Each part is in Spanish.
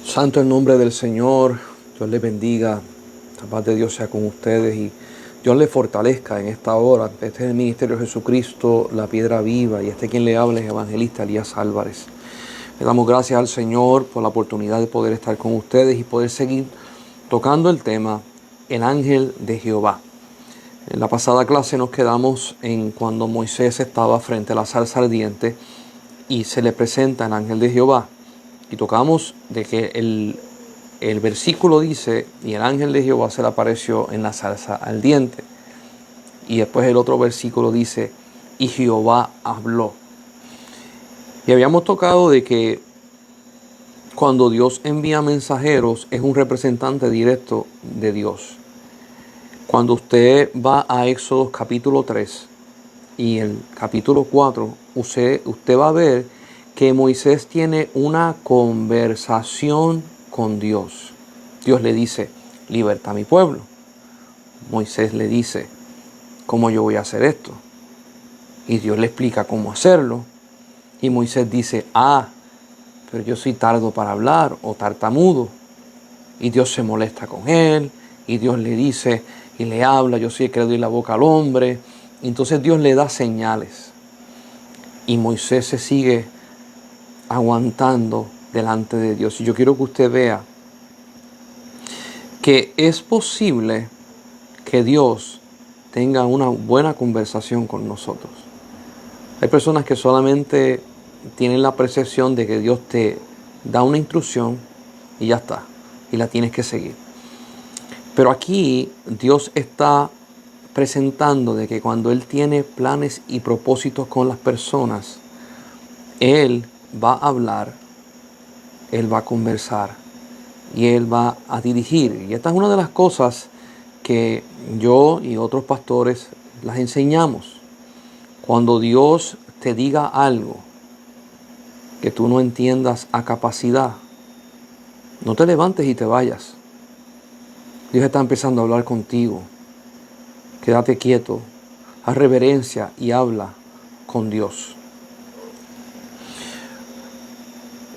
Santo el nombre del Señor. Dios les bendiga. La paz de Dios sea con ustedes y Dios les fortalezca en esta hora. Este es el ministerio de Jesucristo, la piedra viva, y quien le habla es evangelista Elías Álvarez. Le damos gracias al Señor por la oportunidad de poder estar con ustedes y poder seguir tocando el tema el ángel de Jehová. En la pasada clase nos quedamos en cuando Moisés estaba frente a la zarza ardiente y se le presenta el ángel de Jehová. Y tocamos de que el versículo dice, y el ángel de Jehová se le apareció en la zarza ardiente. Y después el otro versículo dice, y Jehová habló. Y habíamos tocado de que cuando Dios envía mensajeros es un representante directo de Dios. Cuando usted va a Éxodo capítulo 3 y el capítulo 4, usted va a ver que Moisés tiene una conversación con Dios. Dios le dice, liberta a mi pueblo. Moisés le dice, ¿cómo yo voy a hacer esto? Y Dios le explica cómo hacerlo. Y Moisés dice, pero yo soy tardo para hablar o tartamudo. Y Dios se molesta con él. Y Dios le dice y le habla, yo soy el que le doy la boca al hombre. Y entonces Dios le da señales. Y Moisés se sigue aguantando delante de Dios. Y yo quiero que usted vea que es posible que Dios tenga una buena conversación con nosotros. Hay personas que solamente tienen la percepción de que Dios te da una instrucción y ya está, y la tienes que seguir. Pero aquí Dios está presentando de que cuando Él tiene planes y propósitos con las personas, Él va a hablar, Él va a conversar y Él va a dirigir. Y esta es una de las cosas que yo y otros pastores las enseñamos. Cuando Dios te diga algo que tú no entiendas a capacidad, no te levantes y te vayas. Dios está empezando a hablar contigo. Quédate quieto, haz reverencia y habla con Dios.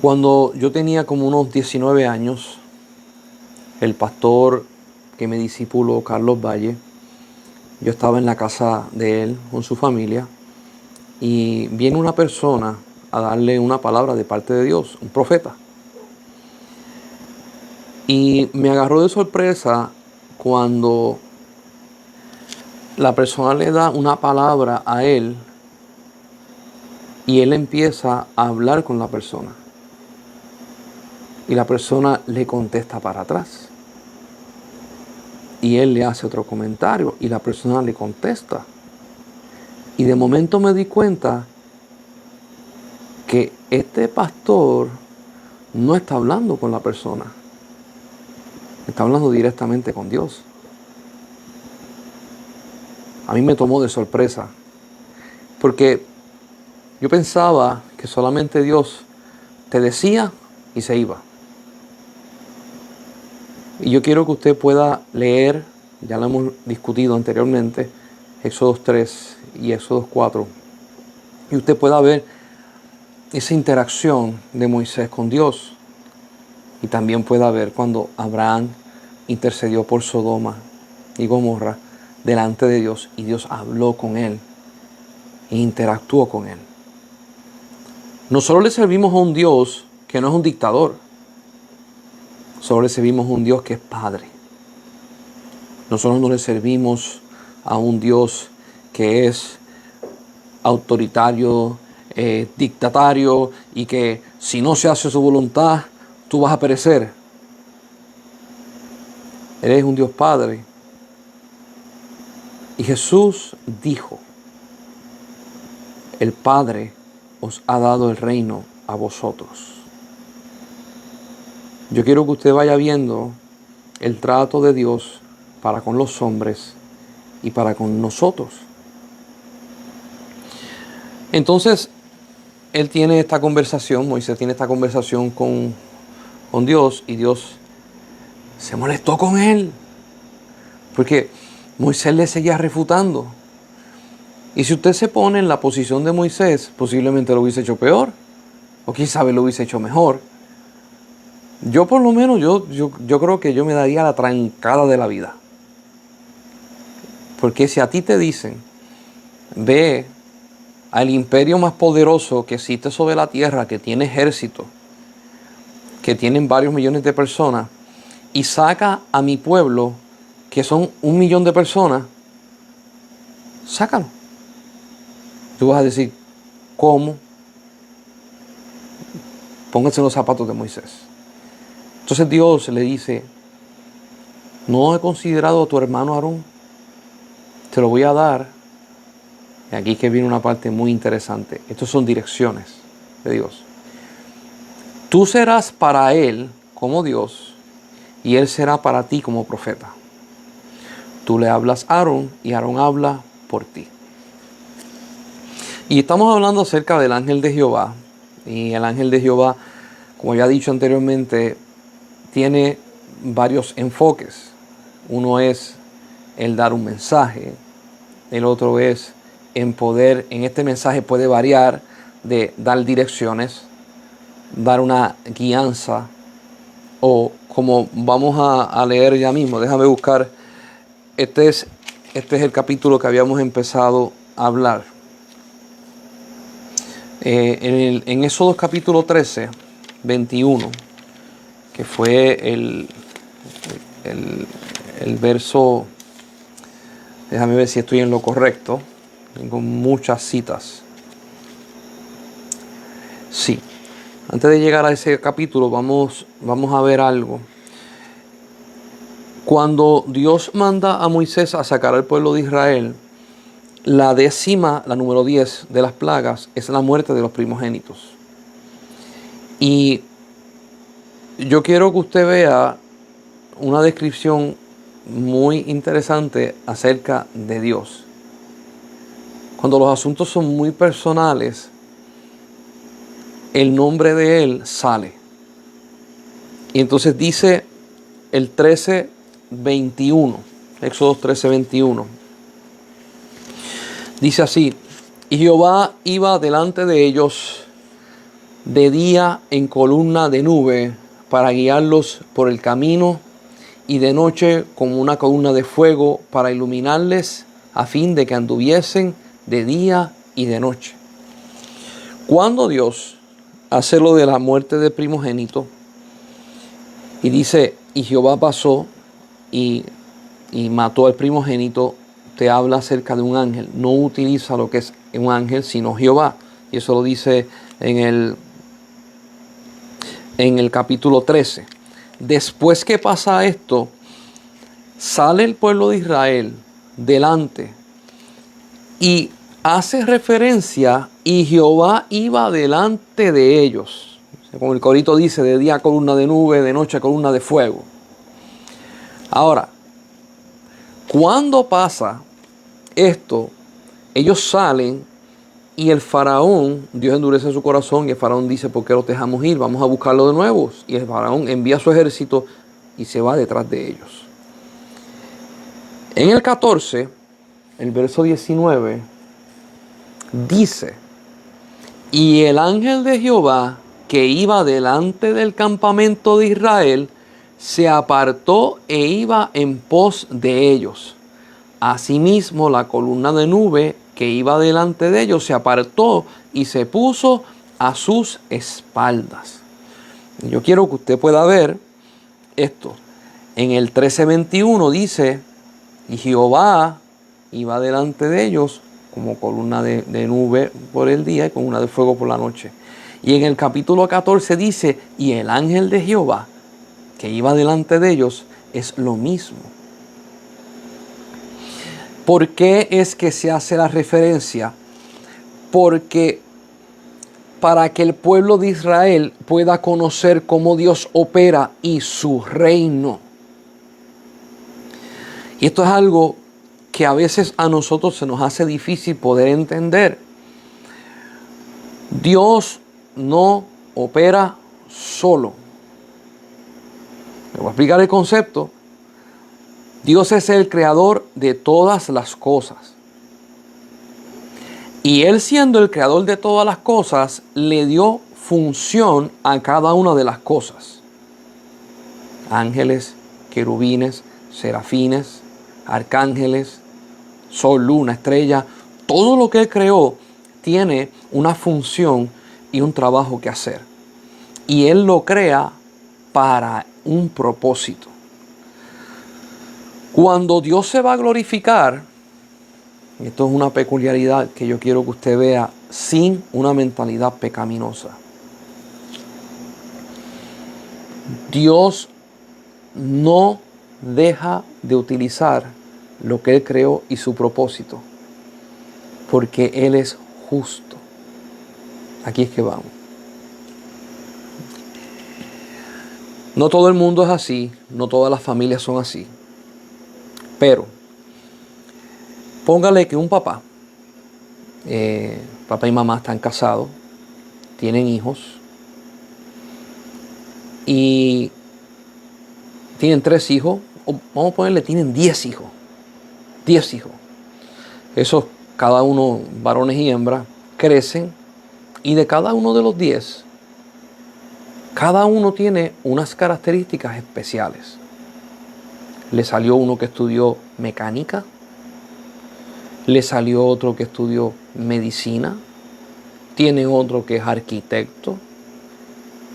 Cuando yo tenía como unos 19 años, el pastor que me discipuló, Carlos Valle, yo estaba en la casa de él con su familia y viene una persona a darle una palabra de parte de Dios, un profeta. Y me agarró de sorpresa cuando la persona le da una palabra a él y él empieza a hablar con la persona. Y la persona le contesta para atrás. Y él le hace otro comentario y la persona le contesta. Y de momento me di cuenta que este pastor no está hablando con la persona. Está hablando directamente con Dios. A mí me tomó de sorpresa. Porque yo pensaba que solamente Dios te decía y se iba. Y yo quiero que usted pueda leer, ya lo hemos discutido anteriormente, Éxodo 3 y Éxodo 4. Y usted pueda ver esa interacción de Moisés con Dios. Y también pueda ver cuando Abraham intercedió por Sodoma y Gomorra delante de Dios. Y Dios habló con él e interactuó con él. Nosotros le servimos a un Dios que no es un dictador. Nosotros le servimos a un Dios que es Padre. Nosotros no le servimos a un Dios que es autoritario, dictatario y que si no se hace su voluntad, tú vas a perecer. Él es un Dios Padre. Y Jesús dijo, el Padre os ha dado el reino a vosotros. Yo quiero que usted vaya viendo el trato de Dios para con los hombres y para con nosotros. Entonces, él tiene esta conversación, Moisés tiene esta conversación con Dios y Dios se molestó con él. Porque Moisés le seguía refutando. Y si usted se pone en la posición de Moisés, posiblemente lo hubiese hecho peor. O quién sabe lo hubiese hecho mejor. Yo por lo menos, yo creo que yo me daría la trancada de la vida. Porque si a ti te dicen, ve al imperio más poderoso que existe sobre la tierra, que tiene ejército, que tienen varios millones de personas, y saca a mi pueblo, que son 1 millón de personas, sácalo. Tú vas a decir, ¿cómo? Pónganse en los zapatos de Moisés. Entonces Dios le dice, ¿no he considerado a tu hermano Aarón? Te lo voy a dar. Y aquí es que viene una parte muy interesante. Estas son direcciones de Dios. Tú serás para él como Dios y él será para ti como profeta. Tú le hablas a Aarón y Aarón habla por ti. Y estamos hablando acerca del ángel de Jehová. Y el ángel de Jehová, como ya he dicho anteriormente, tiene varios enfoques. Uno es el dar un mensaje. El otro es en poder, en este mensaje puede variar de dar direcciones, dar una guianza, o como vamos a leer ya mismo, déjame buscar, este es el capítulo que habíamos empezado a hablar. En Éxodo capítulo 13, 21, que fue el verso, déjame ver si estoy en lo correcto, tengo muchas citas. Sí, antes de llegar a ese capítulo vamos a ver algo. Cuando Dios manda a Moisés a sacar al pueblo de Israel, la número 10 de las plagas es la muerte de los primogénitos. Y yo quiero que usted vea una descripción muy interesante acerca de Dios. Cuando los asuntos son muy personales, el nombre de Él sale. Y entonces dice el 13:21, Éxodo 13:21. Dice así: y Jehová iba delante de ellos de día en columna de nube para guiarlos por el camino, y de noche como una columna de fuego para iluminarles, a fin de que anduviesen de día y de noche. Cuando Dios hace lo de la muerte del primogénito, y dice, y Jehová pasó y mató al primogénito, te habla acerca de un ángel. No utiliza lo que es un ángel, sino Jehová. Y eso lo dice en el capítulo 13. Después que pasa esto, sale el pueblo de Israel delante y hace referencia, y Jehová iba delante de ellos. Como el corito dice, de día columna de nube, de noche columna de fuego. Ahora, cuando pasa esto, ellos salen y el faraón, Dios endurece su corazón y el faraón dice, ¿por qué los dejamos ir? Vamos a buscarlo de nuevo. Y el faraón envía su ejército y se va detrás de ellos. En el 14, el verso 19, dice, y el ángel de Jehová que iba delante del campamento de Israel se apartó e iba en pos de ellos. Asimismo, la columna de nube que iba delante de ellos se apartó y se puso a sus espaldas. Yo quiero que usted pueda ver esto. En el 13:21 dice, y Jehová iba delante de ellos como columna de nube por el día y columna de fuego por la noche. Y en el capítulo 14 dice, y el ángel de Jehová que iba delante de ellos es lo mismo. ¿Por qué es que se hace la referencia? Porque para que el pueblo de Israel pueda conocer cómo Dios opera y su reino. Y esto es algo que a veces a nosotros se nos hace difícil poder entender. Dios no opera solo. Me voy a explicar el concepto. Dios es el creador de todas las cosas. Y Él, siendo el creador de todas las cosas, le dio función a cada una de las cosas. ángeles, querubines, serafines, arcángeles, sol, luna, estrella. Todo lo que Él creó tiene una función y un trabajo que hacer. Y Él lo crea para un propósito. Cuando Dios se va a glorificar, y esto es una peculiaridad que yo quiero que usted vea sin una mentalidad pecaminosa. Dios no deja de utilizar lo que Él creó y su propósito, porque Él es justo. Aquí es que vamos. No todo el mundo es así, no todas las familias son así, pero póngale que un papá y mamá están casados, tienen hijos y tienen 3 hijos, o vamos a ponerle, tienen 10 hijos. 10 hijos. Esos, cada uno, varones y hembras, crecen y de cada uno de los 10, cada uno tiene unas características especiales. Le salió uno que estudió mecánica, le salió otro que estudió medicina, tiene otro que es arquitecto,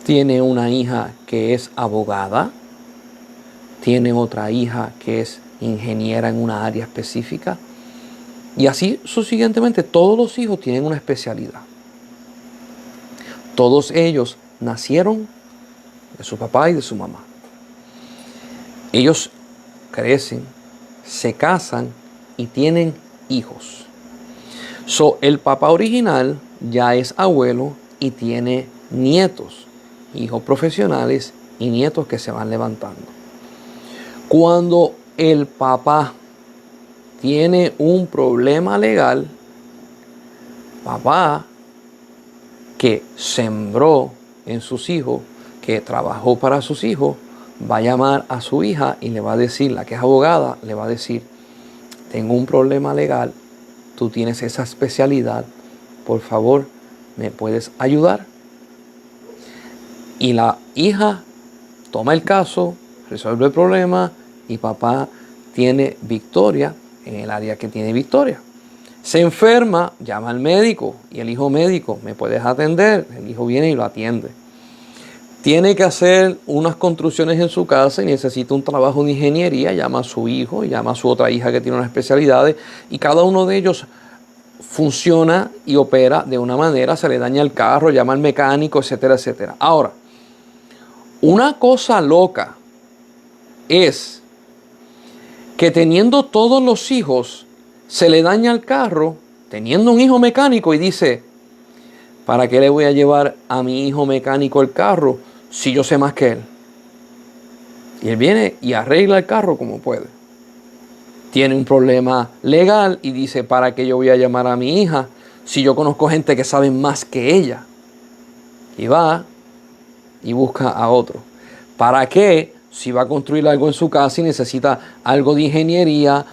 tiene una hija que es abogada, tiene otra hija que es ingeniera en una área específica, y así sucesivamente. Todos los hijos tienen una especialidad. Todos ellos nacieron de su papá y de su mamá. Ellos crecen, se casan y tienen hijos. El papá original ya es abuelo y tiene nietos, hijos profesionales y nietos que se van levantando. Cuando el papá tiene un problema legal, papá que sembró en sus hijos, que trabajó para sus hijos, va a llamar a su hija y le va a decir, la que es abogada, le va a decir: tengo un problema legal, tú tienes esa especialidad, por favor, ¿me puedes ayudar? Y la hija toma el caso, resuelve el problema y papá tiene victoria en el área que tiene victoria. Se enferma, llama al médico y el hijo médico: ¿me puedes atender? El hijo viene y lo atiende. Tiene que hacer unas construcciones en su casa y necesita un trabajo de ingeniería, llama a su hijo, llama a su otra hija que tiene unas especialidades, y cada uno de ellos funciona y opera de una manera. Se le daña el carro, llama al mecánico, etcétera, etcétera. Ahora, una cosa loca es que teniendo todos los hijos, se le daña el carro, teniendo un hijo mecánico, y dice: ¿para qué le voy a llevar a mi hijo mecánico el carro si yo sé más que él? Y él viene y arregla el carro como puede. Tiene un problema legal y dice: ¿para qué yo voy a llamar a mi hija si yo conozco gente que sabe más que ella? Y va y busca a otro. ¿Para qué? Si va a construir algo en su casa y necesita algo de ingeniería,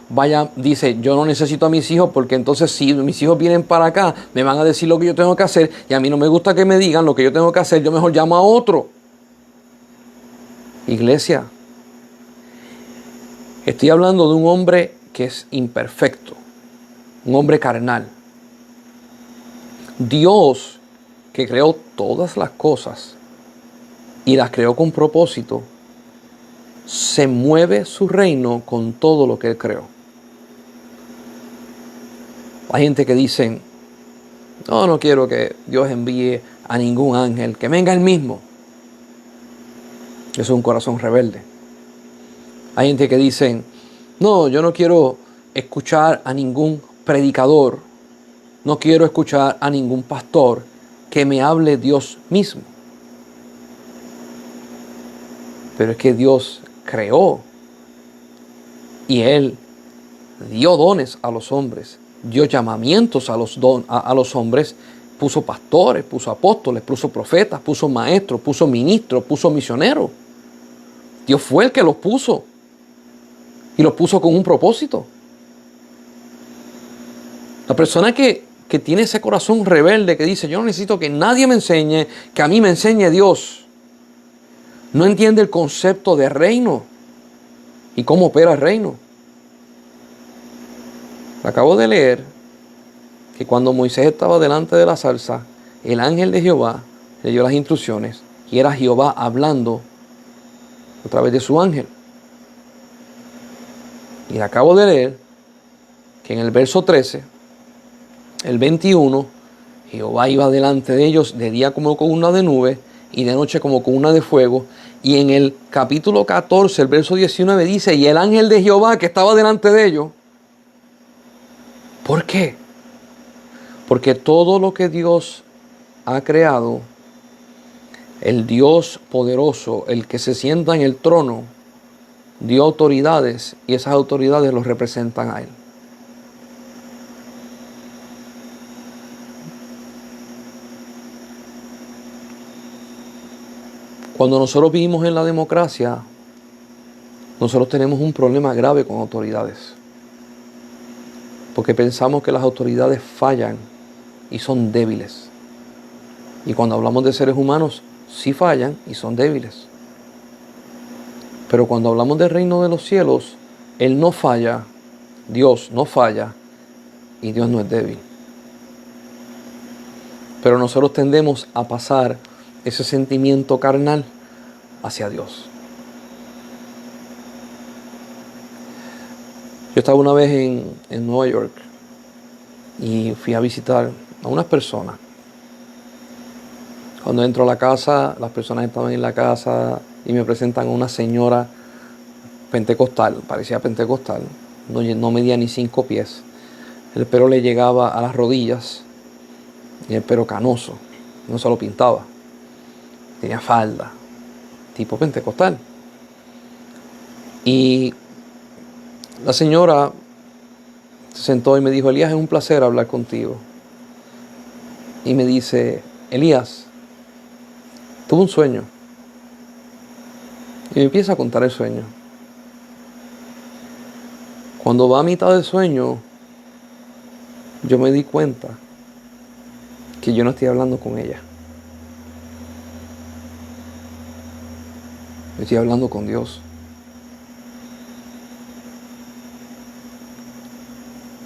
dice: yo no necesito a mis hijos, porque entonces si mis hijos vienen para acá, me van a decir lo que yo tengo que hacer, y a mí no me gusta que me digan lo que yo tengo que hacer, yo mejor llamo a otro. Iglesia, estoy hablando de un hombre que es imperfecto, un hombre carnal. Dios, que creó todas las cosas y las creó con propósito, se mueve su reino con todo lo que Él creó. Hay gente que dice: no quiero que Dios envíe a ningún ángel, que venga Él mismo. Eso es un corazón rebelde. Hay gente que dice: no, yo no quiero escuchar a ningún predicador, no quiero escuchar a ningún pastor, que me hable Dios mismo. Pero es que Dios creó y Él dio dones a los hombres, dio llamamientos a los hombres, puso pastores, puso apóstoles, puso profetas, puso maestros, puso ministros, puso misioneros. Dios fue el que los puso y los puso con un propósito. La persona que tiene ese corazón rebelde, que dice: yo no necesito que nadie me enseñe, que a mí me enseñe Dios, No entiende el concepto de reino y cómo opera el reino. Acabo de leer que cuando Moisés estaba delante de la zarza, el ángel de Jehová le dio las instrucciones y era Jehová hablando a través de su ángel. Y acabo de leer que en el verso 13, el 21, Jehová iba delante de ellos de día como con una de nube y de noche como con una de fuego. Y en el capítulo 14, el verso 19 dice, y el ángel de Jehová que estaba delante de ellos. ¿Por qué? Porque todo lo que Dios ha creado, el Dios poderoso, el que se sienta en el trono, dio autoridades y esas autoridades los representan a Él. Cuando nosotros vivimos en la democracia, nosotros tenemos un problema grave con autoridades. Porque pensamos que las autoridades fallan y son débiles. Y cuando hablamos de seres humanos, sí fallan y son débiles. Pero cuando hablamos del reino de los cielos, Él no falla, Dios no falla y Dios no es débil. Pero nosotros tendemos a pasar ese sentimiento carnal hacia Dios. Yo estaba una vez en Nueva York y fui a visitar a unas personas. Cuando entro a la casa, las personas estaban en la casa y me presentan a una señora pentecostal, parecía pentecostal, no medía ni 5 pies. El pelo le llegaba a las rodillas y el pelo canoso, no se lo pintaba. Tenía falda, tipo pentecostal. Y la señora se sentó y me dijo, Elías, es un placer hablar contigo. Y me dice, Elías, tuve un sueño. Y me empieza a contar el sueño. Cuando va a mitad del sueño, yo me di cuenta que yo no estoy hablando con ella. Yo estoy hablando con Dios.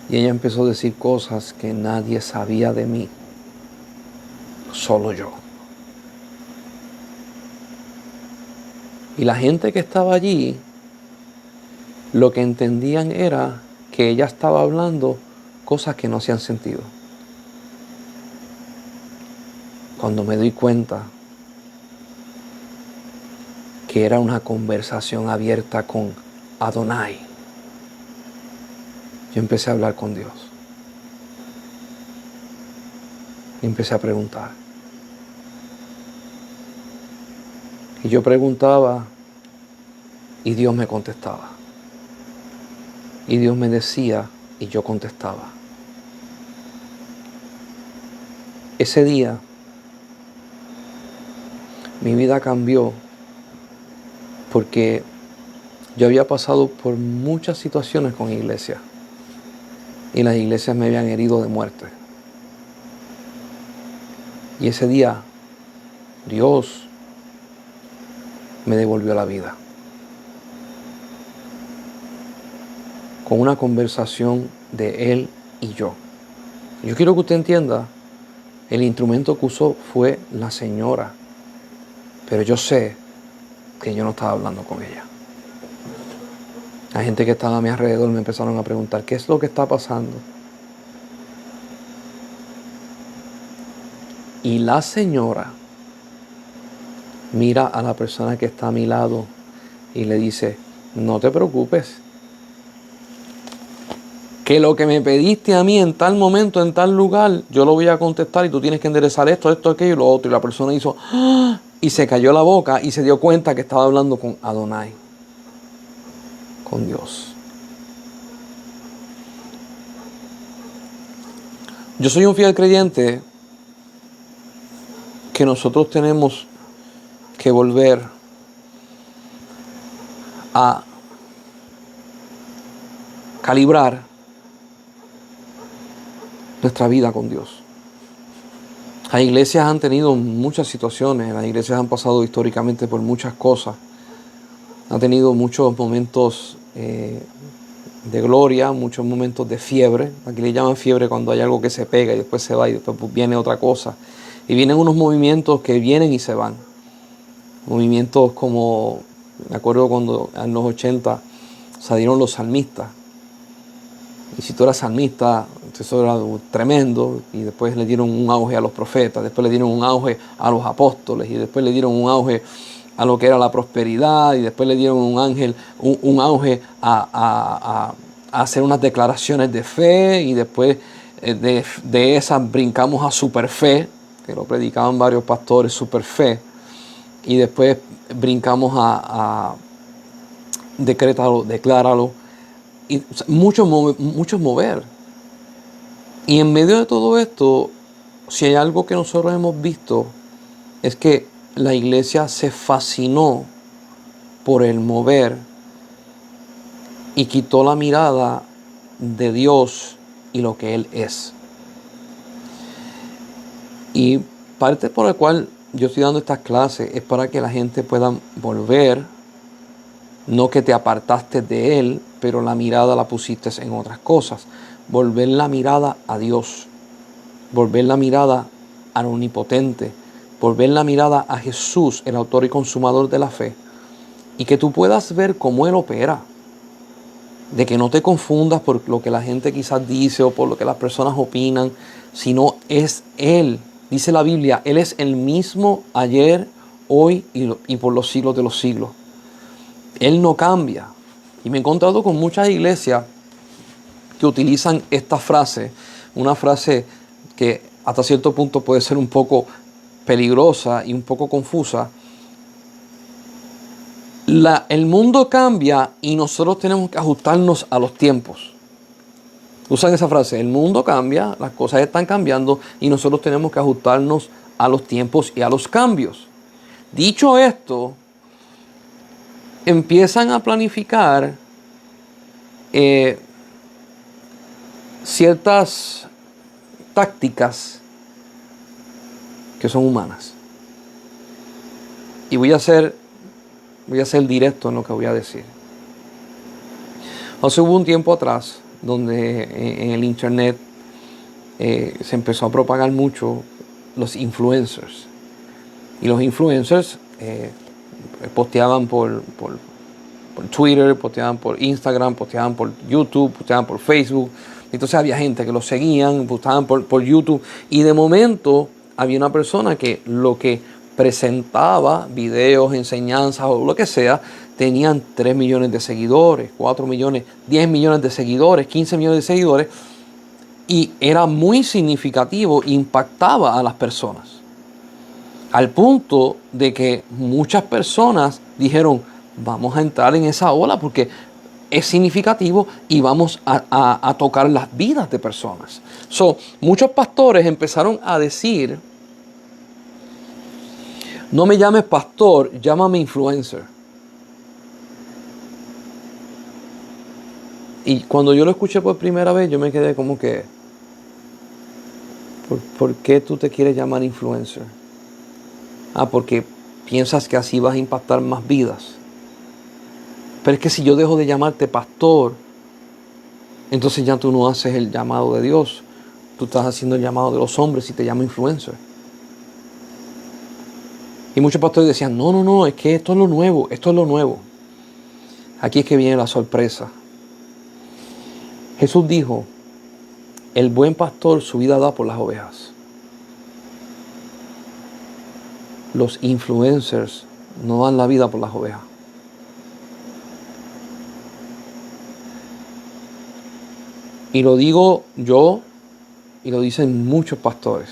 Y ella empezó a decir cosas que nadie sabía de mí, solo yo. Y la gente que estaba allí, lo que entendían era que ella estaba hablando cosas que no hacían sentido. Cuando me doy cuenta que era una conversación abierta con Adonai, yo empecé a hablar con Dios. Y empecé a preguntar. Y yo preguntaba y Dios me contestaba. Y Dios me decía y yo contestaba. Ese día mi vida cambió porque yo había pasado por muchas situaciones con iglesia y las iglesias me habían herido de muerte. Y ese día Dios me devolvió la vida con una conversación de Él y yo. Yo quiero que usted entienda, el instrumento que usó fue la señora, pero yo sé que yo no estaba hablando con ella. La gente que estaba a mi alrededor me empezaron a preguntar, ¿qué es lo que está pasando? Y la señora mira a la persona que está a mi lado y le dice, no te preocupes, que lo que me pediste a mí en tal momento, en tal lugar, yo lo voy a contestar y tú tienes que enderezar esto, aquello y lo otro. Y la persona hizo, ¡ah! Y se cayó la boca y se dio cuenta que estaba hablando con Adonai, con Dios. Yo soy un fiel creyente que nosotros tenemos que volver a calibrar nuestra vida con Dios. Las iglesias han tenido muchas situaciones, las iglesias han pasado históricamente por muchas cosas, han tenido muchos momentos de gloria, muchos momentos de fiebre. Aquí le llaman fiebre cuando hay algo que se pega y después se va y después viene otra cosa. Y vienen unos movimientos que vienen y se van. Movimientos como, me acuerdo cuando en los 80 salieron los salmistas. Y si tú eras salmista, eso era tremendo. Y después le dieron un auge a los profetas, después le dieron un auge a los apóstoles, y después le dieron un auge a lo que era la prosperidad, y después le dieron un auge a hacer unas declaraciones de fe, y después de esas brincamos a superfe, que lo predicaban varios pastores, superfe, y después brincamos a decrétalo, decláralo, y muchos mover. Y en medio de todo esto, si hay algo que nosotros hemos visto, es que la iglesia se fascinó por el mover y quitó la mirada de Dios y lo que Él es. Y parte por la cual yo estoy dando estas clases es para que la gente pueda volver, no que te apartaste de Él, pero la mirada la pusiste en otras cosas. Volver la mirada a Dios, volver la mirada al Omnipotente, volver la mirada a Jesús, el autor y consumador de la fe, y que tú puedas ver cómo Él opera, de que no te confundas por lo que la gente quizás dice o por lo que las personas opinan, sino es Él. Dice la Biblia, Él es el mismo ayer, hoy y por los siglos de los siglos. Él no cambia. Y me he encontrado con muchas iglesias que utilizan esta frase, una frase que hasta cierto punto puede ser un poco peligrosa y un poco confusa. El mundo cambia y nosotros tenemos que ajustarnos a los tiempos. Usan esa frase, el mundo cambia, las cosas están cambiando y nosotros tenemos que ajustarnos a los tiempos y a los cambios. Dicho esto, empiezan a planificar ciertas tácticas que son humanas. Y voy a ser directo en lo que voy a decir. Hace hubo un tiempo atrás donde en el internet se empezó a propagar mucho los influencers. Y los influencers posteaban por Twitter, posteaban por Instagram, posteaban por YouTube, posteaban por Facebook. Entonces había gente que los seguían, posteaban por YouTube. Y de momento había una persona que lo que presentaba, videos, enseñanzas o lo que sea, tenían 3 millones de seguidores, 4 millones, 10 millones de seguidores, 15 millones de seguidores. Y era muy significativo, impactaba a las personas. Al punto de que muchas personas dijeron, vamos a entrar en esa ola porque es significativo y vamos a tocar las vidas de personas. Muchos pastores empezaron a decir, no me llames pastor, llámame influencer. Y cuando yo lo escuché por primera vez, yo me quedé como que, ¿por qué tú te quieres llamar influencer? Porque piensas que así vas a impactar más vidas. Pero es que si yo dejo de llamarte pastor, entonces ya tú no haces el llamado de Dios. Tú estás haciendo el llamado de los hombres y te llamo influencer. Y muchos pastores decían, no, es que esto es lo nuevo, esto es lo nuevo. Aquí es que viene la sorpresa. Jesús dijo, el buen pastor su vida da por las ovejas. Los influencers no dan la vida por las ovejas. Y lo digo yo y lo dicen muchos pastores.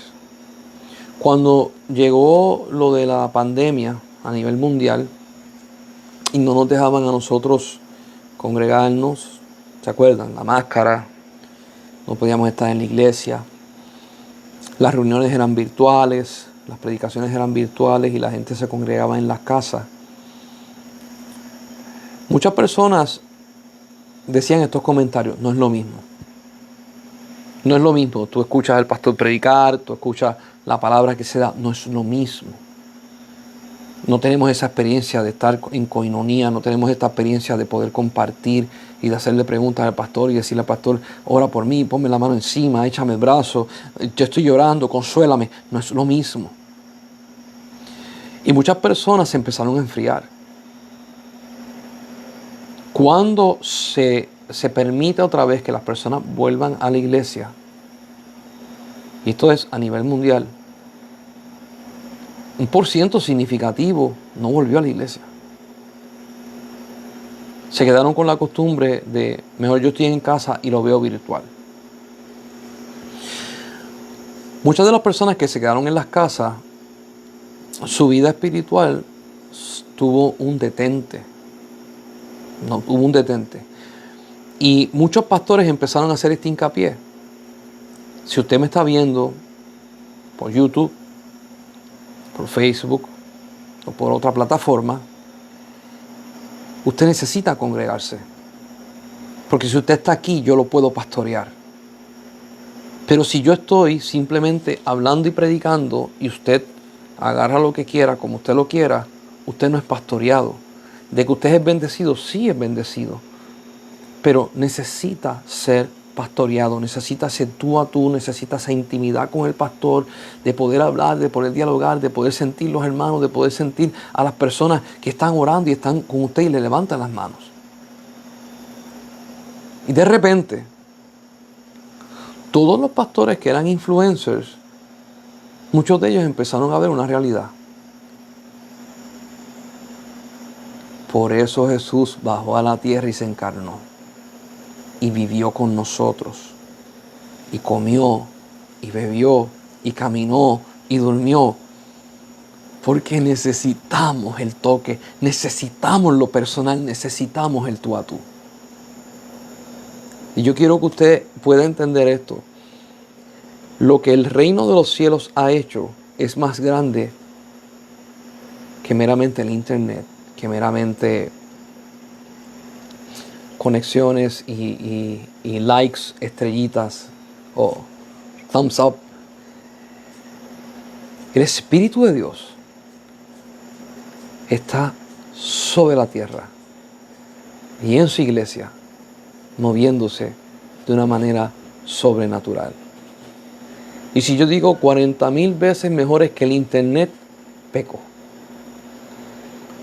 Cuando llegó lo de la pandemia a nivel mundial y no nos dejaban a nosotros congregarnos, ¿se acuerdan? La máscara, no podíamos estar en la iglesia, las reuniones eran virtuales, las predicaciones eran virtuales y la gente se congregaba en las casas. Muchas personas decían estos comentarios, no es lo mismo. No es lo mismo, tú escuchas al pastor predicar, tú escuchas la palabra que se da no es lo mismo. No tenemos esa experiencia de estar en coinonía, no tenemos esta experiencia de poder compartir y de hacerle preguntas al pastor y decirle al pastor, ora por mí, ponme la mano encima, échame el brazo, yo estoy llorando, consuélame. No es lo mismo. Y muchas personas se empezaron a enfriar. Cuando se permite otra vez que las personas vuelvan a la iglesia, y esto es a nivel mundial, un % significativo no volvió a la iglesia. Se quedaron con la costumbre de, mejor yo estoy en casa y lo veo virtual. Muchas de las personas que se quedaron en las casas, su vida espiritual tuvo un detente. No, hubo un detente. Y muchos pastores empezaron a hacer este hincapié. Si usted me está viendo por YouTube, por Facebook o por otra plataforma, usted necesita congregarse. Porque si usted está aquí, yo lo puedo pastorear. Pero si yo estoy simplemente hablando y predicando y usted agarra lo que quiera, como usted lo quiera, usted no es pastoreado. De que usted es bendecido, sí es bendecido. Pero necesita ser pastoreado, necesita ser tú a tú, necesita esa intimidad con el pastor, de poder hablar, de poder dialogar, de poder sentir los hermanos, de poder sentir a las personas que están orando y están con usted y le levantan las manos. Y de repente, todos los pastores que eran influencers, muchos de ellos empezaron a ver una realidad. Por eso Jesús bajó a la tierra y se encarnó. Y vivió con nosotros. Y comió, y bebió, y caminó, y durmió. Porque necesitamos el toque, necesitamos lo personal, necesitamos el tú a tú. Y yo quiero que usted pueda entender esto. Lo que el reino de los cielos ha hecho es más grande que meramente el internet, que meramente conexiones y likes, estrellitas o thumbs up. El Espíritu de Dios está sobre la tierra y en su iglesia, moviéndose de una manera sobrenatural. Y si yo digo 40,000 veces mejores que el internet, peco.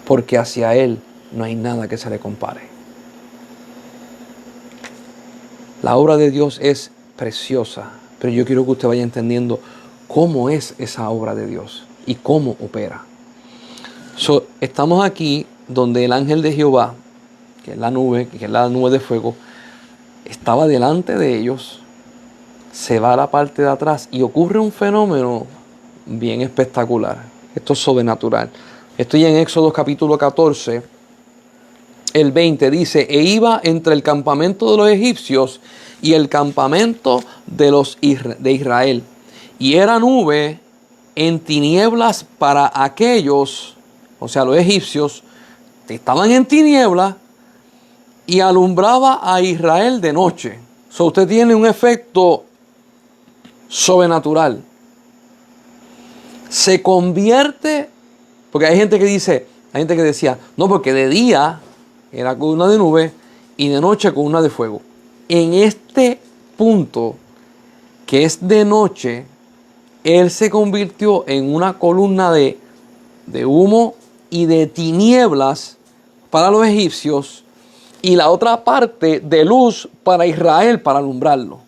Porque hacia Él no hay nada que se le compare. La obra de Dios es preciosa, pero yo quiero que usted vaya entendiendo cómo es esa obra de Dios y cómo opera. Estamos aquí donde el ángel de Jehová, que es la nube de fuego, estaba delante de ellos, se va a la parte de atrás y ocurre un fenómeno bien espectacular. Esto es sobrenatural. Estoy en Éxodo capítulo 14, el 20, dice, e iba entre el campamento de los egipcios y el campamento de Israel. Y era nube en tinieblas para aquellos, o sea, los egipcios, estaban en tinieblas y alumbraba a Israel de noche. Usted tiene un efecto sobrenatural. Se convierte, porque hay gente que decía, no, porque de día era columna de nube y de noche columna de fuego. En este punto, que es de noche, Él se convirtió en una columna de humo y de tinieblas para los egipcios y la otra parte de luz para Israel, para alumbrarlo.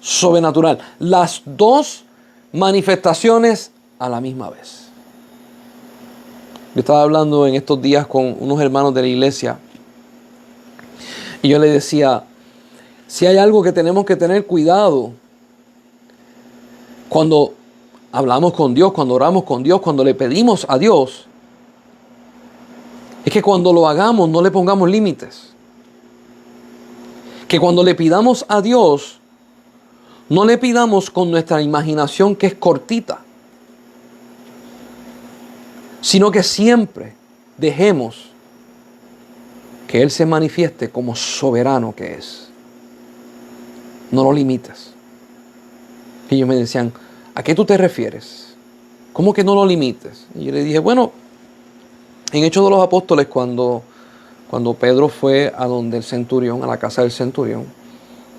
Sobrenatural. Las dos manifestaciones a la misma vez. Yo estaba hablando en estos días con unos hermanos de la iglesia y yo les decía, si hay algo que tenemos que tener cuidado cuando hablamos con Dios, cuando oramos con Dios, cuando le pedimos a Dios, es que cuando lo hagamos no le pongamos límites. Que cuando le pidamos a Dios, no le pidamos con nuestra imaginación que es cortita, sino que siempre dejemos que Él se manifieste como soberano que es. No lo limites. Ellos me decían, ¿a qué tú te refieres? ¿Cómo que no lo limites? Y yo le dije, bueno, en Hechos de los Apóstoles, cuando Pedro fue a donde el centurión, a la casa del centurión,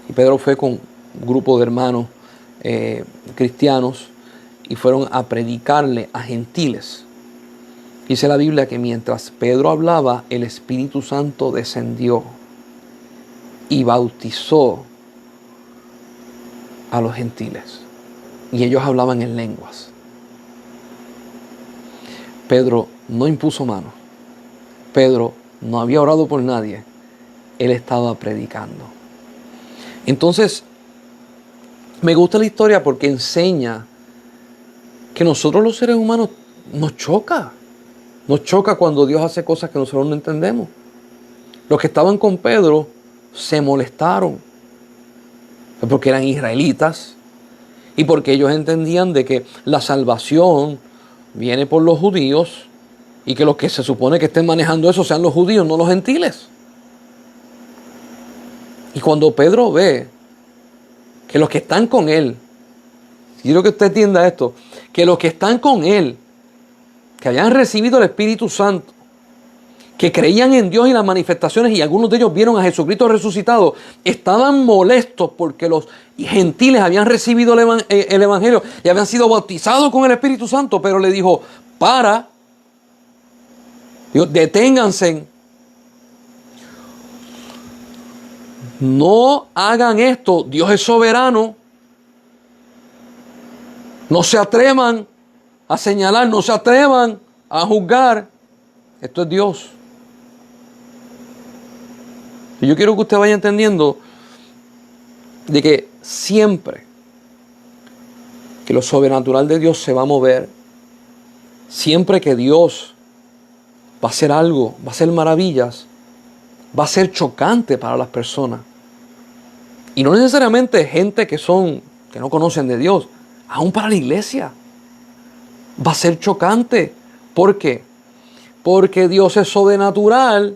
y Pedro fue con un grupo de hermanos cristianos y fueron a predicarle a gentiles. Dice la Biblia que mientras Pedro hablaba, el Espíritu Santo descendió y bautizó a los gentiles. Y ellos hablaban en lenguas. Pedro no impuso mano. Pedro no había orado por nadie. Él estaba predicando. Entonces, me gusta la historia porque enseña que nosotros los seres humanos nos choca. Nos choca cuando Dios hace cosas que nosotros no entendemos. Los que estaban con Pedro se molestaron. Porque eran israelitas. Y porque ellos entendían de que la salvación viene por los judíos. Y que los que se supone que estén manejando eso sean los judíos, no los gentiles. Y cuando Pedro ve que los que están con él, quiero que usted entienda esto, que los que están con él, que habían recibido el Espíritu Santo, que creían en Dios y las manifestaciones, y algunos de ellos vieron a Jesucristo resucitado, estaban molestos porque los gentiles habían recibido el Evangelio y habían sido bautizados con el Espíritu Santo. Pero le dijo, deténganse, no hagan esto, Dios es soberano, no se atrevan a señalar, no se atrevan a juzgar, esto es Dios. Y yo quiero que usted vaya entendiendo de que siempre que lo sobrenatural de Dios se va a mover, siempre que Dios va a hacer algo, va a hacer maravillas, va a ser chocante para las personas. Y no necesariamente gente que no conocen de Dios, aún para la iglesia. Va a ser chocante. ¿Por qué? Porque Dios es sobrenatural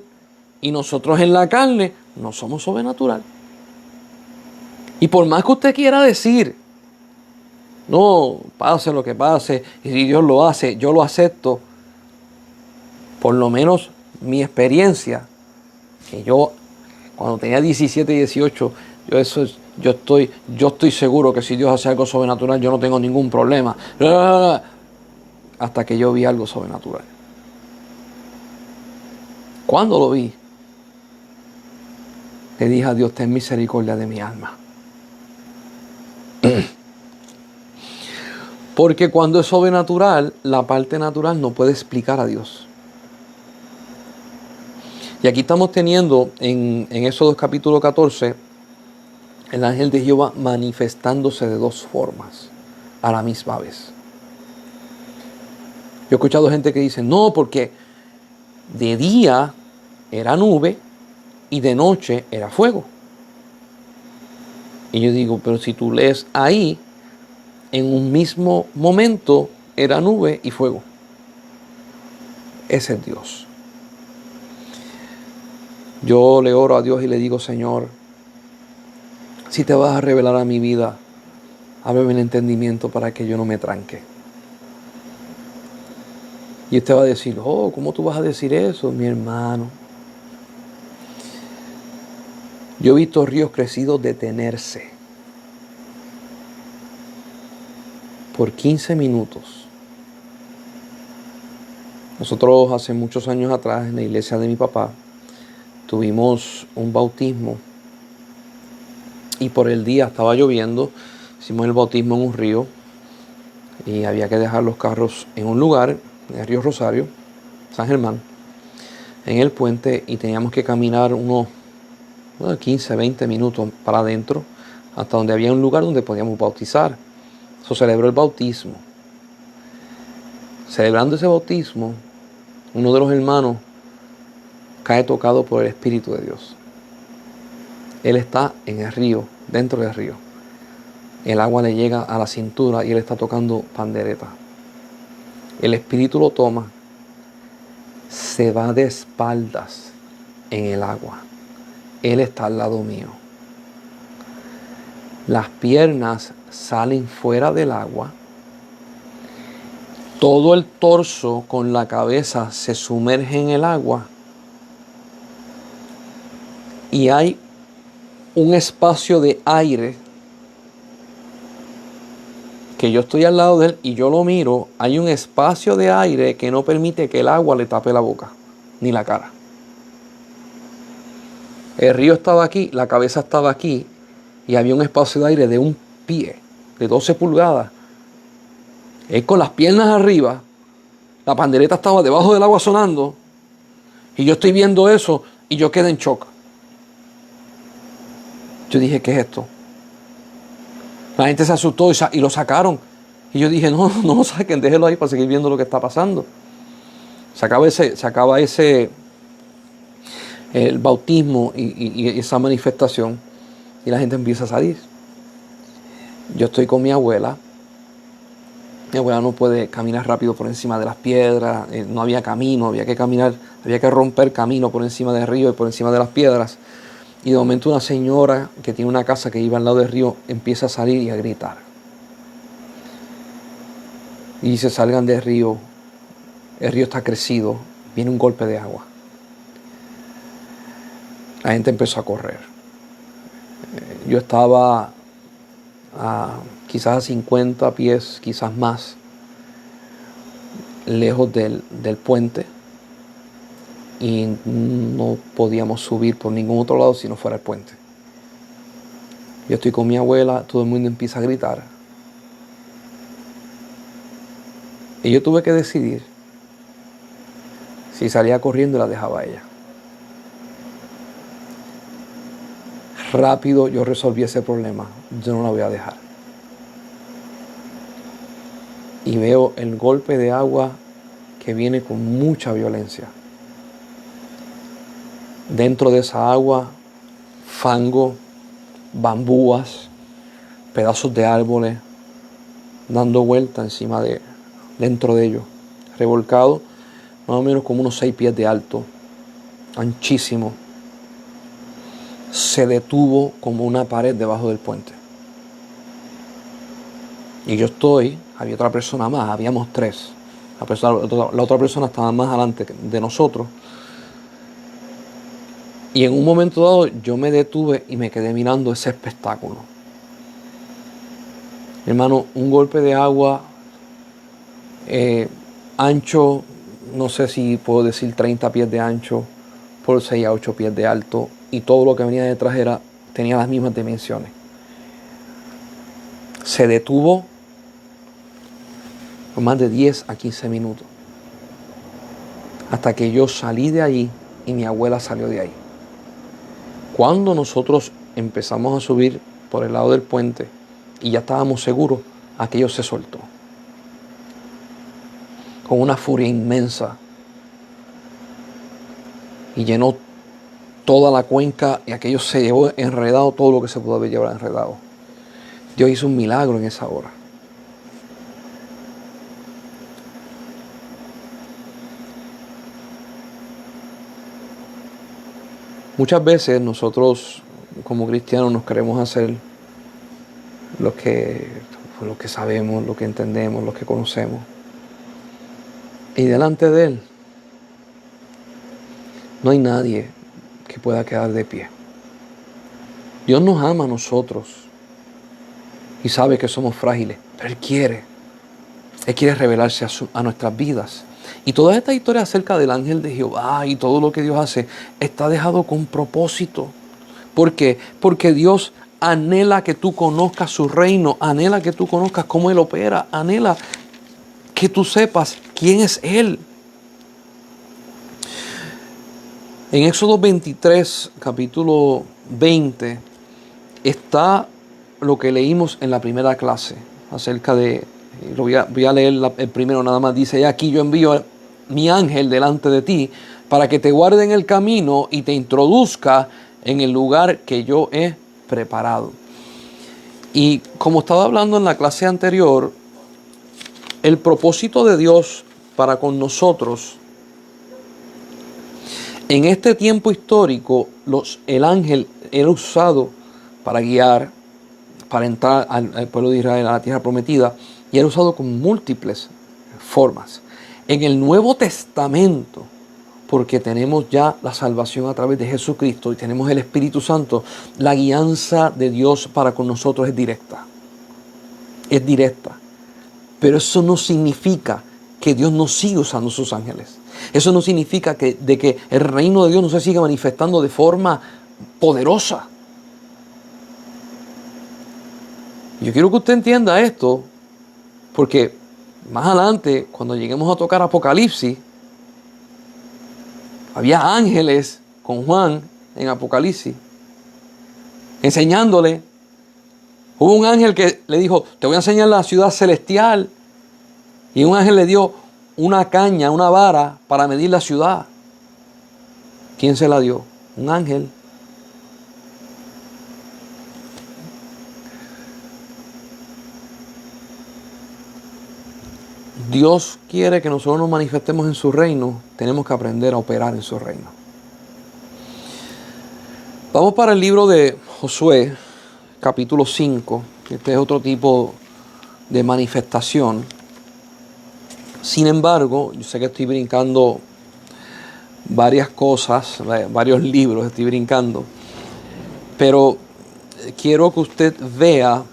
y nosotros en la carne no somos sobrenatural. Y por más que usted quiera decir, no, pase lo que pase, y si Dios lo hace, yo lo acepto. Por lo menos mi experiencia, que yo cuando tenía 17 y 18, yo estoy seguro que si Dios hace algo sobrenatural, yo no tengo ningún problema. Hasta que yo vi algo sobrenatural. Cuando lo vi, le dije a Dios, ten misericordia de mi alma. Porque cuando es sobrenatural, la parte natural no puede explicar a Dios. Y aquí estamos teniendo en Éxodo capítulo 14, el ángel de Jehová manifestándose de dos formas a la misma vez. Yo he escuchado gente que dice, no, porque de día era nube y de noche era fuego. Y yo digo, pero si tú lees ahí, en un mismo momento era nube y fuego. Ese es Dios. Yo le oro a Dios y le digo, Señor, si te vas a revelar a mi vida, ábreme el entendimiento para que yo no me tranque. Y usted va a decir, oh, ¿cómo tú vas a decir eso, mi hermano? Yo he visto ríos crecidos detenerse por 15 minutos. Nosotros hace muchos años atrás, en la iglesia de mi papá, tuvimos un bautismo y por el día estaba lloviendo. Hicimos el bautismo en un río y había que dejar los carros en un lugar, en el río Rosario, San Germán, en el puente, y teníamos que caminar unos 15, 20 minutos para adentro hasta donde había un lugar donde podíamos bautizar. Se celebró el bautismo. Celebrando ese bautismo, uno de los hermanos cae tocado por el Espíritu de Dios. Él está en el río, dentro del río. El agua le llega a la cintura y él está tocando pandereta. El Espíritu lo toma, se va de espaldas en el agua. Él está al lado mío. Las piernas salen fuera del agua todo el torso con la cabeza se sumerge en el agua y hay un espacio de aire que yo estoy al lado de él y yo lo miro, hay un espacio de aire que no permite que el agua le tape la boca ni la cara. El río estaba aquí, la cabeza estaba aquí y había un espacio de aire de un pie, de 12 pulgadas. Él con las piernas arriba, la pandereta estaba debajo del agua sonando y yo estoy viendo eso y yo quedé en shock. Yo dije, ¿qué es esto? La gente se asustó y lo sacaron. Y yo dije, no lo saquen, déjelo ahí para seguir viendo lo que está pasando. Se acaba el bautismo y esa manifestación y la gente empieza a salir. Yo estoy con mi abuela. Mi abuela no puede caminar rápido por encima de las piedras, no había camino, había que caminar, había que romper camino por encima del río y por encima de las piedras. Y de momento una señora que tiene una casa que iba al lado del río empieza a salir y a gritar. Y dice, salgan del río, el río está crecido, viene un golpe de agua. La gente empezó a correr. Yo estaba quizás a 50 pies, quizás más, lejos del puente. Y no podíamos subir por ningún otro lado si no fuera el puente. Yo estoy con mi abuela, todo el mundo empieza a gritar. Y yo tuve que decidir si salía corriendo y la dejaba a ella. Rápido yo resolví ese problema. Yo no la voy a dejar. Y veo el golpe de agua que viene con mucha violencia. Dentro de esa agua, fango, bambúas, pedazos de árboles, dando vuelta dentro de ellos, revolcado, más o menos como unos 6 pies de alto, anchísimo. Se detuvo como una pared debajo del puente. Y yo había otra persona más, habíamos 3. La otra persona estaba más adelante de nosotros. Y en un momento dado yo me detuve y me quedé mirando ese espectáculo. Hermano, un golpe de agua ancho, no sé si puedo decir 30 pies de ancho por 6 a 8 pies de alto. Y todo lo que venía detrás tenía las mismas dimensiones. Se detuvo por más de 10 a 15 minutos. Hasta que yo salí de allí y mi abuela salió de ahí. Cuando nosotros empezamos a subir por el lado del puente y ya estábamos seguros, aquello se soltó. Con una furia inmensa. Y llenó toda la cuenca y aquello se llevó enredado todo lo que se pudo haber llevado enredado. Dios hizo un milagro en esa hora. Muchas veces nosotros como cristianos nos queremos hacer lo que sabemos, lo que entendemos, lo que conocemos. Y delante de Él no hay nadie que pueda quedar de pie. Dios nos ama a nosotros y sabe que somos frágiles, pero Él quiere revelarse a nuestras vidas. Y toda esta historia acerca del ángel de Jehová y todo lo que Dios hace está dejado con propósito. ¿Por qué? Porque Dios anhela que tú conozcas su reino, anhela que tú conozcas cómo Él opera, anhela que tú sepas quién es Él. En Éxodo 23, capítulo 20, está lo que leímos en la primera clase acerca de, voy a leer el primero nada más, dice, aquí yo envío a mi ángel delante de ti para que te guarde en el camino y te introduzca en el lugar que yo he preparado. Y como estaba hablando en la clase anterior, el propósito de Dios para con nosotros en este tiempo histórico, el ángel era usado para guiar, para entrar al pueblo de Israel a la tierra prometida, y era usado con múltiples formas. En el Nuevo Testamento, porque tenemos ya la salvación a través de Jesucristo y tenemos el Espíritu Santo, la guianza de Dios para con nosotros es directa. Es directa. Pero eso no significa que Dios no siga usando sus ángeles. Eso no significa que el reino de Dios no se siga manifestando de forma poderosa. Yo quiero que usted entienda esto, porque más adelante, cuando lleguemos a tocar Apocalipsis, había ángeles con Juan en Apocalipsis, enseñándole. Hubo un ángel que le dijo, te voy a enseñar la ciudad celestial. Y un ángel le dio una caña, una vara para medir la ciudad. ¿Quién se la dio? Un ángel. Dios quiere que nosotros nos manifestemos en su reino. Tenemos que aprender a operar en su reino. Vamos para el libro de Josué, capítulo 5. Este es otro tipo de manifestación. Sin embargo, yo sé que estoy brincando varias cosas, varios libros estoy brincando, pero quiero que usted vea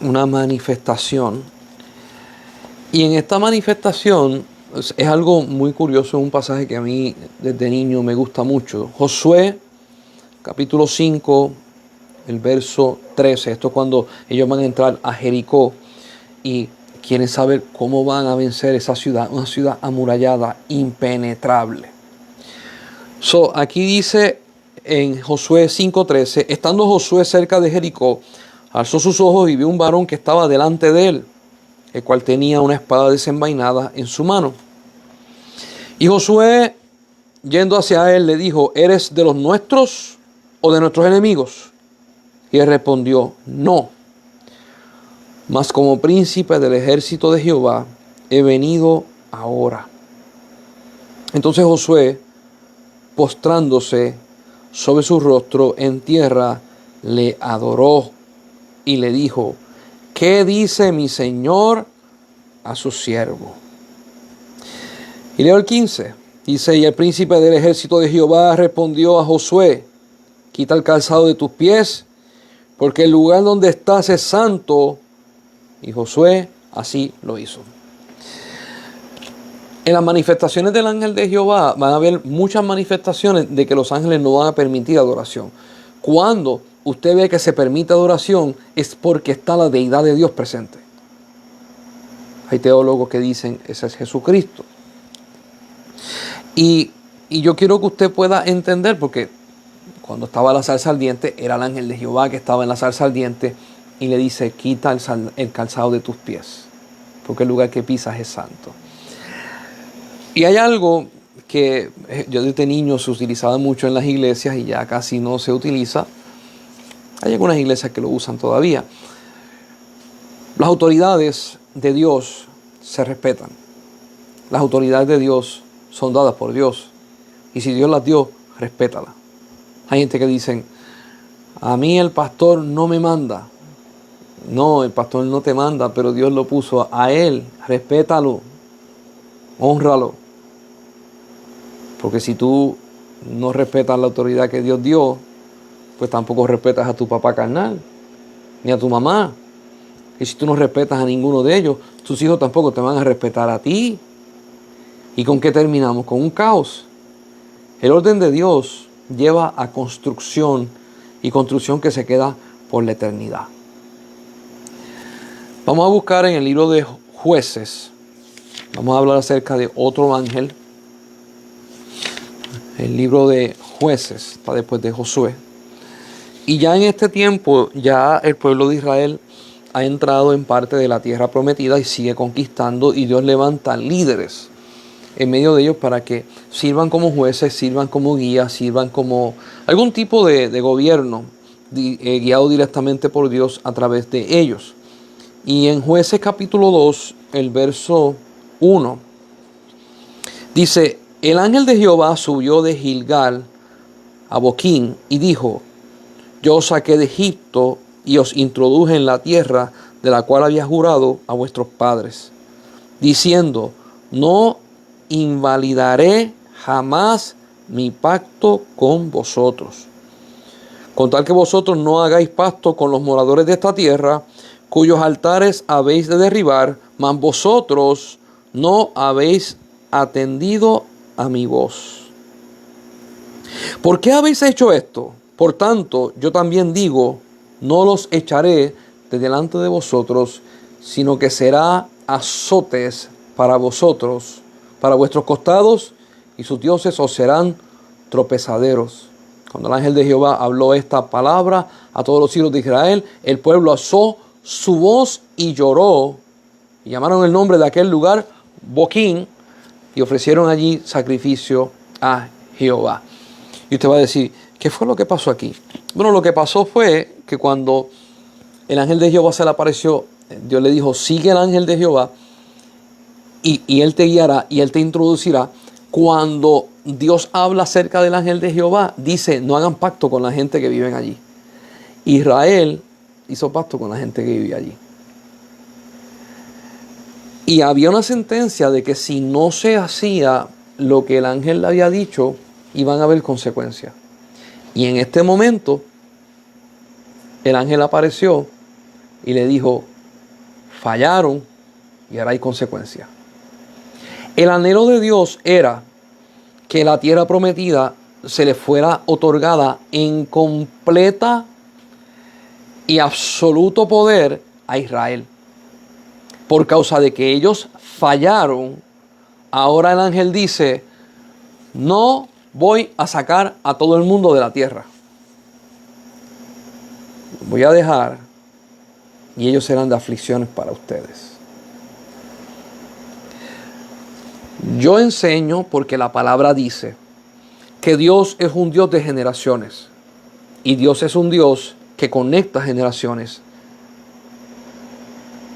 una manifestación. Y en esta manifestación es algo muy curioso, un pasaje que a mí desde niño me gusta mucho. Josué, capítulo 5, el verso 13. Esto es cuando ellos van a entrar a Jericó y quieren saber cómo van a vencer esa ciudad, una ciudad amurallada, impenetrable. Aquí dice en Josué 5:13, estando Josué cerca de Jericó, alzó sus ojos y vio un varón que estaba delante de él, el cual tenía una espada desenvainada en su mano. Y Josué, yendo hacia él, le dijo, ¿eres de los nuestros o de nuestros enemigos? Y él respondió, no. Mas como príncipe del ejército de Jehová he venido ahora. Entonces Josué, postrándose sobre su rostro en tierra, le adoró y le dijo, ¿qué dice mi señor a su siervo? Y leo el 15. Dice, y el príncipe del ejército de Jehová respondió a Josué, quita el calzado de tus pies, porque el lugar donde estás es santo. Y Josué así lo hizo. En las manifestaciones del ángel de Jehová van a haber muchas manifestaciones de que los ángeles no van a permitir adoración. Cuando usted ve que se permite adoración es porque está la deidad de Dios presente. Hay teólogos que dicen, ese es Jesucristo. Y yo quiero que usted pueda entender, porque cuando estaba la zarza ardiente, era el ángel de Jehová que estaba en la zarza ardiente y le dice, quita el calzado de tus pies, porque el lugar que pisas es santo. Y hay algo que yo desde niño se utilizaba mucho en las iglesias y ya casi no se utiliza. Hay algunas iglesias que lo usan todavía. Las autoridades de Dios se respetan. Las autoridades de Dios son dadas por Dios. Y si Dios las dio, respétalas. Hay gente que dicen, a mí el pastor no me manda. No, el pastor no te manda, pero Dios lo puso a él. Respétalo. Hónralo. Porque si tú no respetas la autoridad que Dios dio, pues tampoco respetas a tu papá carnal, ni a tu mamá. Y si tú no respetas a ninguno de ellos, tus hijos tampoco te van a respetar a ti. ¿Y con qué terminamos? Con un caos. El orden de Dios lleva a construcción, y construcción que se queda por la eternidad. Vamos a buscar en el libro de Jueces. Vamos a hablar acerca de otro ángel. El libro de Jueces está después de Josué. Y ya en este tiempo, ya el pueblo de Israel ha entrado en parte de la tierra prometida y sigue conquistando, y Dios levanta líderes en medio de ellos para que sirvan como jueces, sirvan como guías, sirvan como algún tipo de gobierno guiado directamente por Dios a través de ellos. Y en Jueces capítulo 2, el verso 1, dice, el ángel de Jehová subió de Gilgal a Boquín y dijo, yo os saqué de Egipto y os introduje en la tierra de la cual había jurado a vuestros padres, diciendo: no invalidaré jamás mi pacto con vosotros, con tal que vosotros no hagáis pacto con los moradores de esta tierra, cuyos altares habéis de derribar, mas vosotros no habéis atendido a mi voz. ¿Por qué habéis hecho esto? Por tanto, yo también digo: no los echaré de delante de vosotros, sino que será azotes para vosotros, para vuestros costados, y sus dioses os serán tropezaderos. Cuando el ángel de Jehová habló esta palabra a todos los hijos de Israel, el pueblo alzó su voz y lloró, y llamaron el nombre de aquel lugar Boquín, y ofrecieron allí sacrificio a Jehová. Y usted va a decir: ¿qué fue lo que pasó aquí? Bueno, lo que pasó fue que cuando el ángel de Jehová se le apareció, Dios le dijo: sigue el ángel de Jehová y él te guiará y él te introducirá. Cuando Dios habla acerca del ángel de Jehová, dice: no hagan pacto con la gente que vive allí. Israel hizo pacto con la gente que vivía allí. Y había una sentencia de que si no se hacía lo que el ángel le había dicho, iban a haber consecuencias. Y en este momento, el ángel apareció y le dijo: fallaron y ahora hay consecuencias. El anhelo de Dios era que la tierra prometida se le fuera otorgada en completa y absoluto poder a Israel. Por causa de que ellos fallaron, ahora el ángel dice: no voy a sacar a todo el mundo de la tierra. Voy a dejar, y ellos serán de aflicciones para ustedes. Yo enseño porque la palabra dice que Dios es un Dios de generaciones. Y Dios es un Dios que conecta generaciones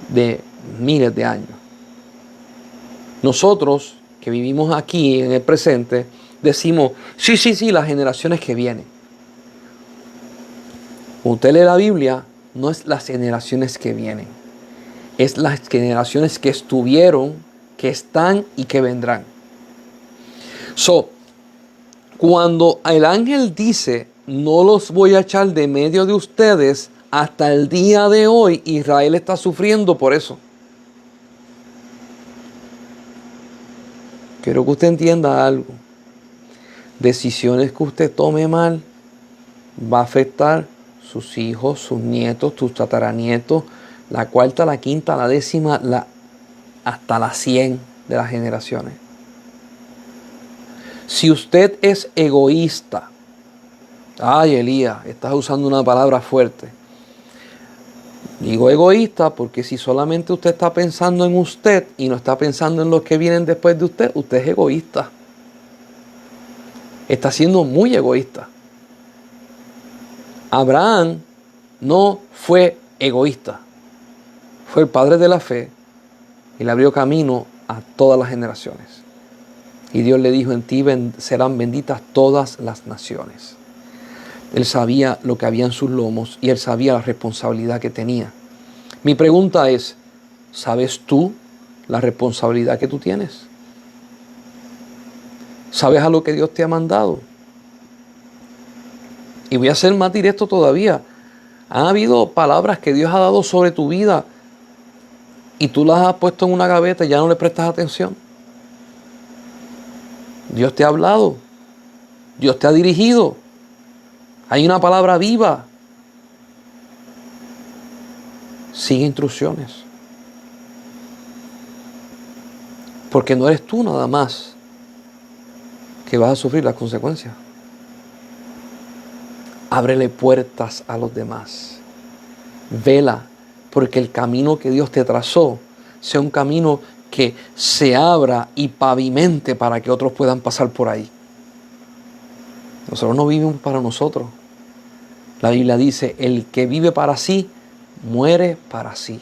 de miles de años. Nosotros que vivimos aquí en el presente decimos: sí, las generaciones que vienen. Cuando usted lee la Biblia, no es las generaciones que vienen, es las generaciones que estuvieron, que están y que vendrán. Cuando el ángel dice: no los voy a echar de medio de ustedes, hasta el día de hoy Israel está sufriendo por eso. Quiero que usted entienda algo. Decisiones que usted tome mal va a afectar sus hijos, sus nietos, tus tataranietos, la cuarta, la quinta, la décima, hasta las 100 de las generaciones. Si usted es egoísta, ay, Elías, estás usando una palabra fuerte. Digo egoísta porque si solamente usted está pensando en usted y no está pensando en los que vienen después de usted, usted es egoísta. Está siendo muy egoísta. Abraham no fue egoísta. Fue el padre de la fe y le abrió camino a todas las generaciones. Y Dios le dijo: en ti serán benditas todas las naciones. Él sabía lo que había en sus lomos y él sabía la responsabilidad que tenía. Mi pregunta es: ¿sabes tú la responsabilidad que tú tienes? ¿Sabes a lo que Dios te ha mandado? Y voy a ser más directo todavía. Han habido palabras que Dios ha dado sobre tu vida y tú las has puesto en una gaveta y ya no le prestas atención. Dios te ha hablado. Dios te ha dirigido. Hay una palabra viva. Sigue instrucciones. Porque no eres tú nada más que vas a sufrir las consecuencias. Ábrele puertas a los demás. Vela porque el camino que Dios te trazó sea un camino que se abra y pavimente para que otros puedan pasar por ahí. Nosotros no vivimos para nosotros. La Biblia dice: el que vive para sí, muere para sí.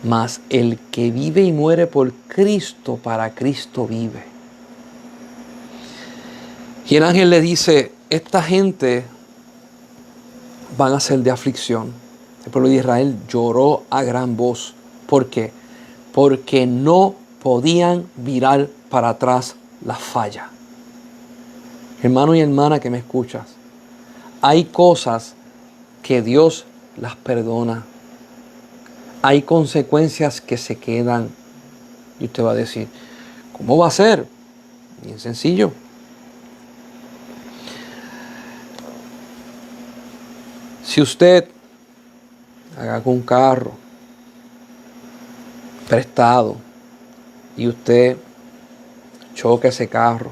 Mas el que vive y muere por Cristo, para Cristo vive. Y el ángel le dice: esta gente van a ser de aflicción. El pueblo de Israel lloró a gran voz. ¿Por qué? Porque no podían virar para atrás la falla. Hermano y hermana que me escuchas, hay cosas que Dios las perdona. Hay consecuencias que se quedan. Y usted va a decir, ¿cómo va a ser? Bien sencillo. Si usted agarra un carro prestado y usted choca ese carro,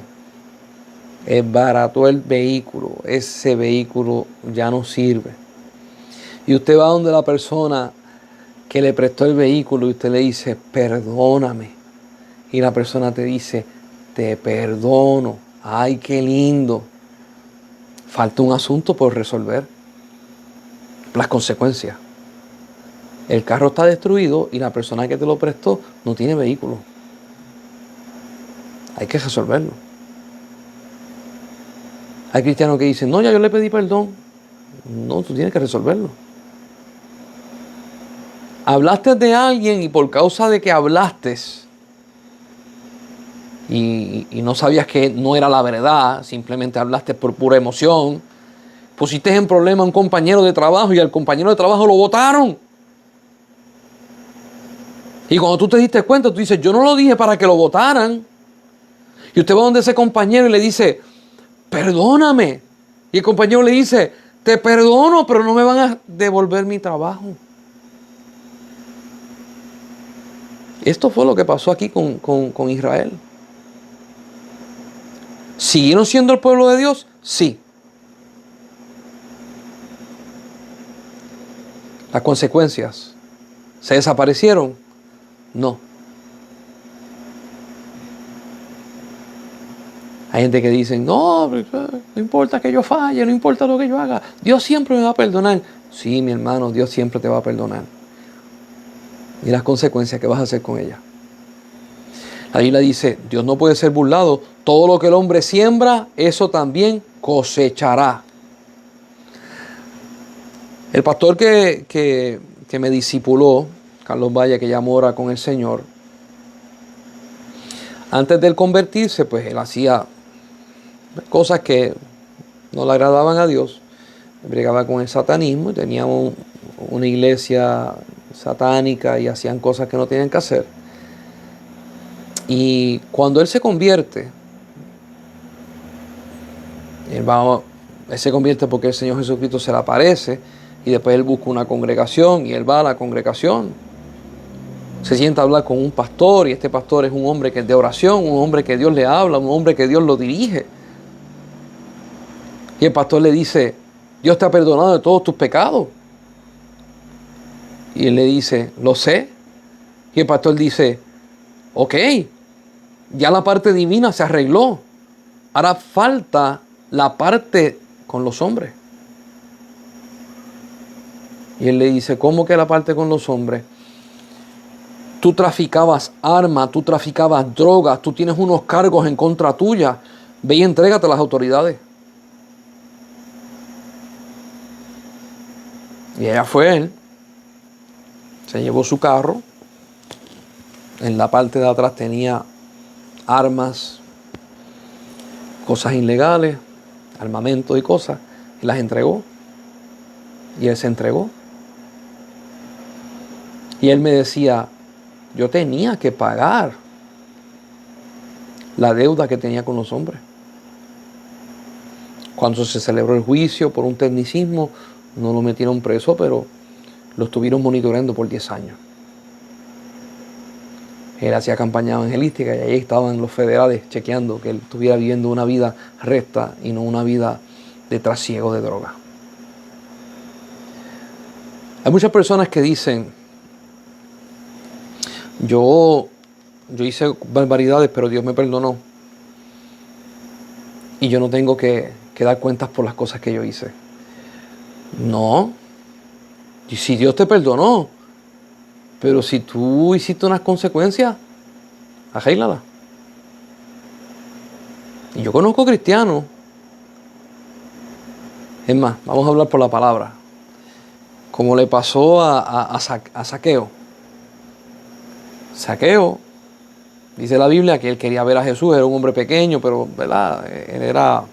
es barato el vehículo, ese vehículo ya no sirve. Y usted va donde la persona que le prestó el vehículo y usted le dice, perdóname. Y la persona te dice, te perdono. Ay, qué lindo. Falta un asunto por resolver. Las consecuencias. El carro está destruido y la persona que te lo prestó no tiene vehículo. Hay que resolverlo. Hay cristianos que dicen, no, ya yo le pedí perdón. No, tú tienes que resolverlo. Hablaste de alguien y por causa de que hablaste y no sabías que no era la verdad, simplemente hablaste por pura emoción, pusiste en problema a un compañero de trabajo y al compañero de trabajo lo botaron. Y cuando tú te diste cuenta, tú dices, yo no lo dije para que lo botaran. Y usted va donde ese compañero y le dice, perdóname. Y el compañero le dice, te perdono, pero no me van a devolver mi trabajo. Esto fue lo que pasó aquí con Israel. ¿Siguieron siendo el pueblo de Dios? Sí. ¿Las consecuencias se desaparecieron? No. Hay gente que dice, no importa que yo falle, no importa lo que yo haga, Dios siempre me va a perdonar. Sí, mi hermano, Dios siempre te va a perdonar. ¿Y las consecuencias que vas a hacer con ellas? La Biblia dice, Dios no puede ser burlado. Todo lo que el hombre siembra, eso también cosechará. El pastor que me discipuló, Carlos Valle, que ya mora con el Señor, antes de él convertirse, pues él hacía cosas que no le agradaban a Dios. Bregaba con el satanismo y teníamos una iglesia satánica y hacían cosas que no tenían que hacer. Y cuando él se convierte, él se convierte porque el Señor Jesucristo se le aparece y después él busca una congregación y él va a la congregación. Se sienta a hablar con un pastor y este pastor es un hombre que es de oración, un hombre que Dios le habla, un hombre que Dios lo dirige. Y el pastor le dice, Dios te ha perdonado de todos tus pecados. Y él le dice, lo sé. Y el pastor dice, ok, ya la parte divina se arregló. Ahora falta la parte con los hombres. Y él le dice, ¿cómo que la parte con los hombres? Tú traficabas armas, tú traficabas drogas, tú tienes unos cargos en contra tuya. Ve y entrégate a las autoridades. Y ella fue él. Se llevó su carro. En la parte de atrás tenía armas, cosas ilegales, armamento y cosas. Y las entregó. Y él se entregó. Y él me decía, yo tenía que pagar la deuda que tenía con los hombres. Cuando se celebró el juicio por un tecnicismo, no lo metieron preso, pero lo estuvieron monitoreando por 10 años. Él hacía campaña evangelística y ahí estaban los federales chequeando que él estuviera viviendo una vida recta y no una vida de trasiego de droga. Hay muchas personas que dicen, yo hice barbaridades, pero Dios me perdonó. Y yo no tengo que dar cuentas por las cosas que yo hice. No. Y si Dios te perdonó, pero si tú hiciste unas consecuencias, arréglala. Y yo conozco cristianos. Es más, vamos a hablar por la palabra. como le pasó a Zaqueo. Zaqueo, dice la Biblia que él quería ver a Jesús, era un hombre pequeño, pero ¿verdad?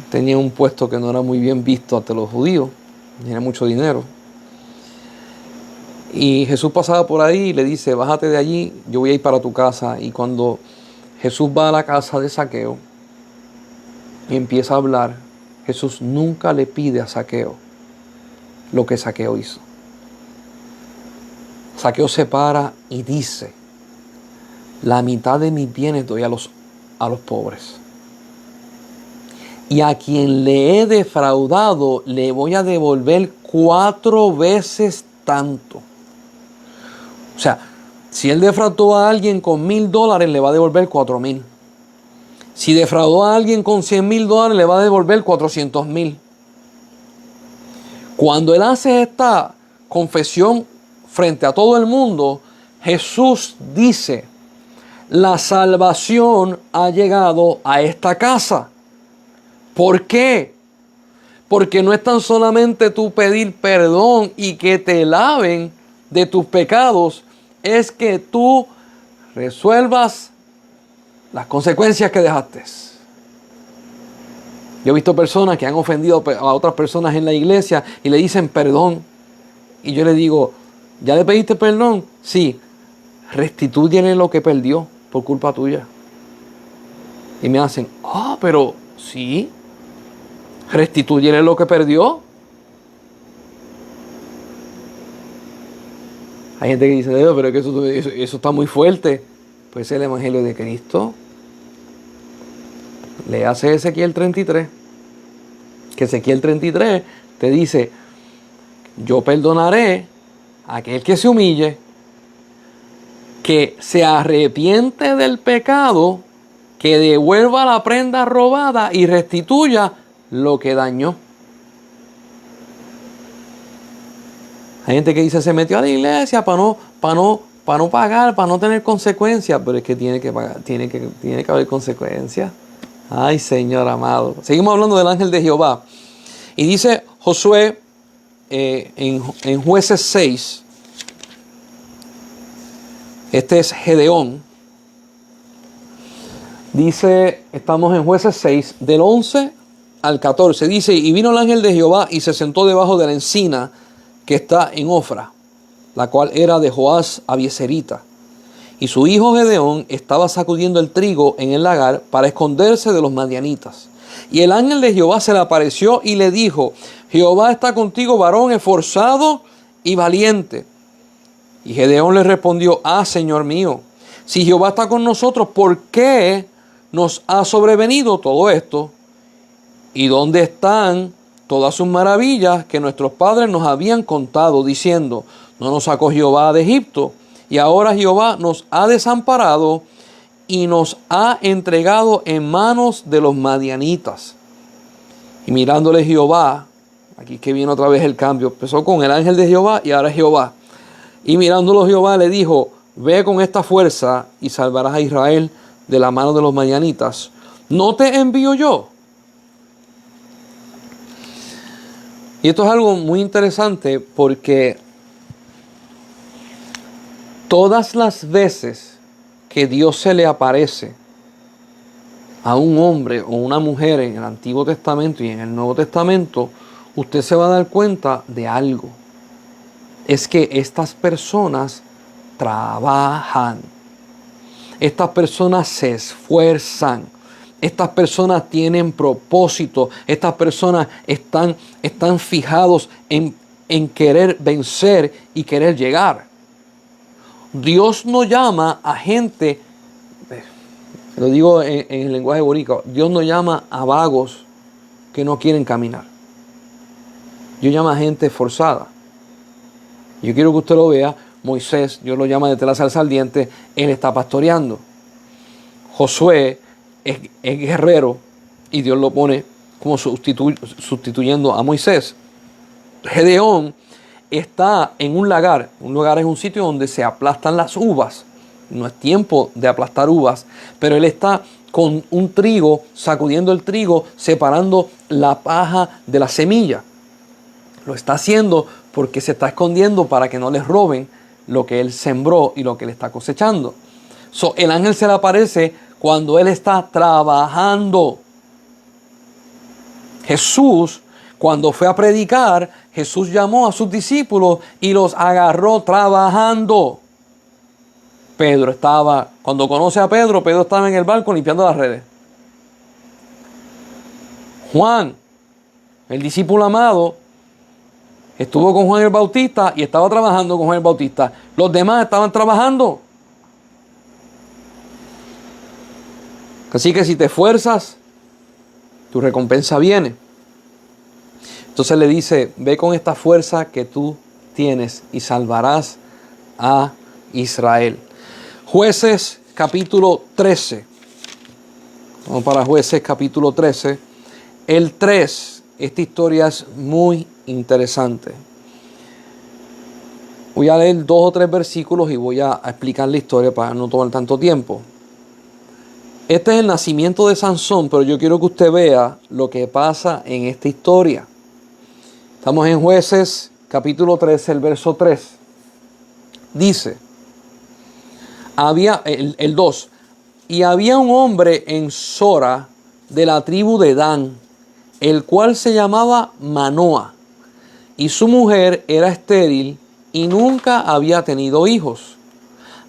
Tenía un puesto que no era muy bien visto ante los judíos, tenía mucho dinero. Y Jesús pasaba por ahí y le dice, bájate de allí, yo voy a ir para tu casa. Y cuando Jesús va a la casa de Zaqueo y empieza a hablar, Jesús nunca le pide a Zaqueo lo que Zaqueo hizo. Zaqueo se para y dice, la mitad de mis bienes doy a los pobres. Y a quien le he defraudado le voy a devolver 4 veces tanto. O sea, si él defraudó a alguien con $1,000, le va a devolver 4,000. Si defraudó a alguien con $100,000, le va a devolver 400,000. Cuando él hace esta confesión frente a todo el mundo, Jesús dice, la salvación ha llegado a esta casa. ¿Por qué? Porque no es tan solamente tú pedir perdón y que te laven de tus pecados, es que tú resuelvas las consecuencias que dejaste. Yo he visto personas que han ofendido a otras personas en la iglesia y le dicen perdón. Y yo le digo, ¿ya le pediste perdón? Sí. Restitúyele lo que perdió por culpa tuya. Y me hacen, pero sí. Restitúyele lo que perdió. Hay gente que dice, pero es que eso está muy fuerte. Pues es el Evangelio de Cristo. Léase Ezequiel 33. Que Ezequiel 33 te dice, yo perdonaré a aquel que se humille, que se arrepiente del pecado, que devuelva la prenda robada y restituya lo que dañó. Hay gente que dice, se metió a la iglesia para no pagar, para no tener consecuencias, pero es que tiene que pagar, tiene que haber consecuencias. Ay, Señor amado. Seguimos hablando del ángel de Jehová. Y dice Josué en Jueces 6, este es Gedeón. Dice, estamos en Jueces 6, del 11 al 14. Dice, y vino el ángel de Jehová y se sentó debajo de la encina que está en Ofra, la cual era de Joás Abieserita. Y su hijo Gedeón estaba sacudiendo el trigo en el lagar para esconderse de los madianitas. Y el ángel de Jehová se le apareció y le dijo, Jehová está contigo, varón esforzado y valiente. Y Gedeón le respondió, Señor mío, si Jehová está con nosotros, ¿por qué nos ha sobrevenido todo esto? ¿Y dónde están todas sus maravillas que nuestros padres nos habían contado, diciendo, no nos sacó Jehová de Egipto? Y ahora Jehová nos ha desamparado y nos ha entregado en manos de los madianitas. Y mirándole Jehová, aquí que viene otra vez el cambio, empezó con el ángel de Jehová y ahora Jehová. Y mirándolo Jehová le dijo, ve con esta fuerza y salvarás a Israel de la mano de los madianitas. ¿No te envío yo? Y esto es algo muy interesante porque todas las veces que Dios se le aparece a un hombre o una mujer en el Antiguo Testamento y en el Nuevo Testamento, usted se va a dar cuenta de algo. Es que estas personas trabajan. Estas personas se esfuerzan. Estas personas tienen propósito. Estas personas están fijados en querer vencer y querer llegar. Dios no llama a gente, lo digo en el lenguaje boricua, Dios no llama a vagos que no quieren caminar. Dios llama a gente esforzada. Yo quiero que usted lo vea. Moisés, Dios lo llama desde la zarza ardiente, él está pastoreando. Josué es guerrero y Dios lo pone como sustituyendo a Moisés. Gedeón está en un lagar. Un lagar es un sitio donde se aplastan las uvas. No es tiempo de aplastar uvas, pero él está con un trigo, sacudiendo el trigo, separando la paja de la semilla. Lo está haciendo porque se está escondiendo para que no les roben lo que él sembró y lo que él está cosechando. El ángel se le aparece cuando él está trabajando. Jesús, cuando fue a predicar, Jesús llamó a sus discípulos y los agarró trabajando. Cuando conoce a Pedro, Pedro estaba en el barco limpiando las redes. Juan, el discípulo amado, estuvo con Juan el Bautista y estaba trabajando con Juan el Bautista. Los demás estaban trabajando. Así que si te esfuerzas, tu recompensa viene. Entonces le dice, ve con esta fuerza que tú tienes y salvarás a Israel. Jueces capítulo 13. Vamos para Jueces capítulo 13. El 3. Esta historia es muy interesante. Voy a leer 2 o 3 versículos y voy a explicar la historia para no tomar tanto tiempo. Este es el nacimiento de Sansón, pero yo quiero que usted vea lo que pasa en esta historia. Estamos en Jueces capítulo 13, el verso 3. Dice, el 2, y había un hombre en Sora de la tribu de Dan, el cual se llamaba Manoa, y su mujer era estéril y nunca había tenido hijos.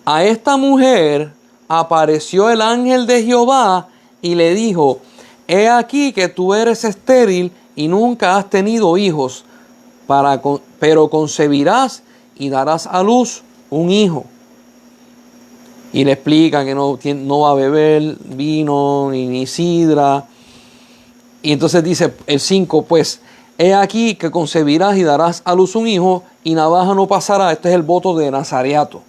A esta mujer apareció el ángel de Jehová y le dijo, he aquí que tú eres estéril y nunca has tenido hijos, pero concebirás y darás a luz un hijo. Y le explica que no va a beber vino ni sidra. Y entonces dice el 5, pues, he aquí que concebirás y darás a luz un hijo, y navaja no pasará. Este es el voto de nazareato.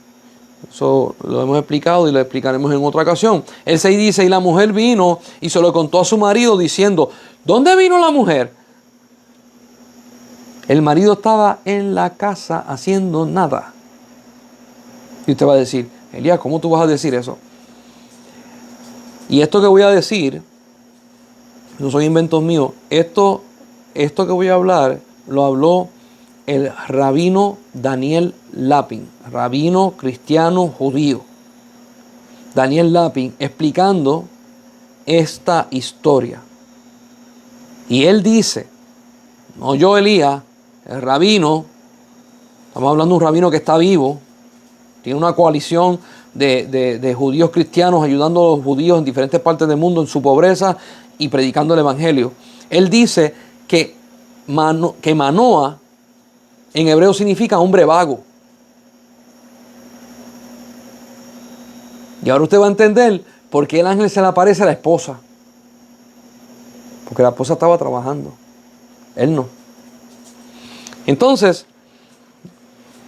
Eso lo hemos explicado y lo explicaremos en otra ocasión. El 6 dice, y la mujer vino y se lo contó a su marido diciendo, ¿dónde vino la mujer? El marido estaba en la casa haciendo nada. Y usted va a decir, Elías, ¿cómo tú vas a decir eso? Y esto que voy a decir, no son inventos míos, esto que voy a hablar, lo habló el rabino Daniel Lapin, rabino cristiano judío. Daniel Lapin explicando esta historia. Y él dice, no yo Elías, el rabino, estamos hablando de un rabino que está vivo, tiene una coalición de judíos cristianos ayudando a los judíos en diferentes partes del mundo en su pobreza y predicando el evangelio. Él dice que Manoa en hebreo significa hombre vago. Y ahora usted va a entender por qué el ángel se le aparece a la esposa. Porque la esposa estaba trabajando. Él no. Entonces,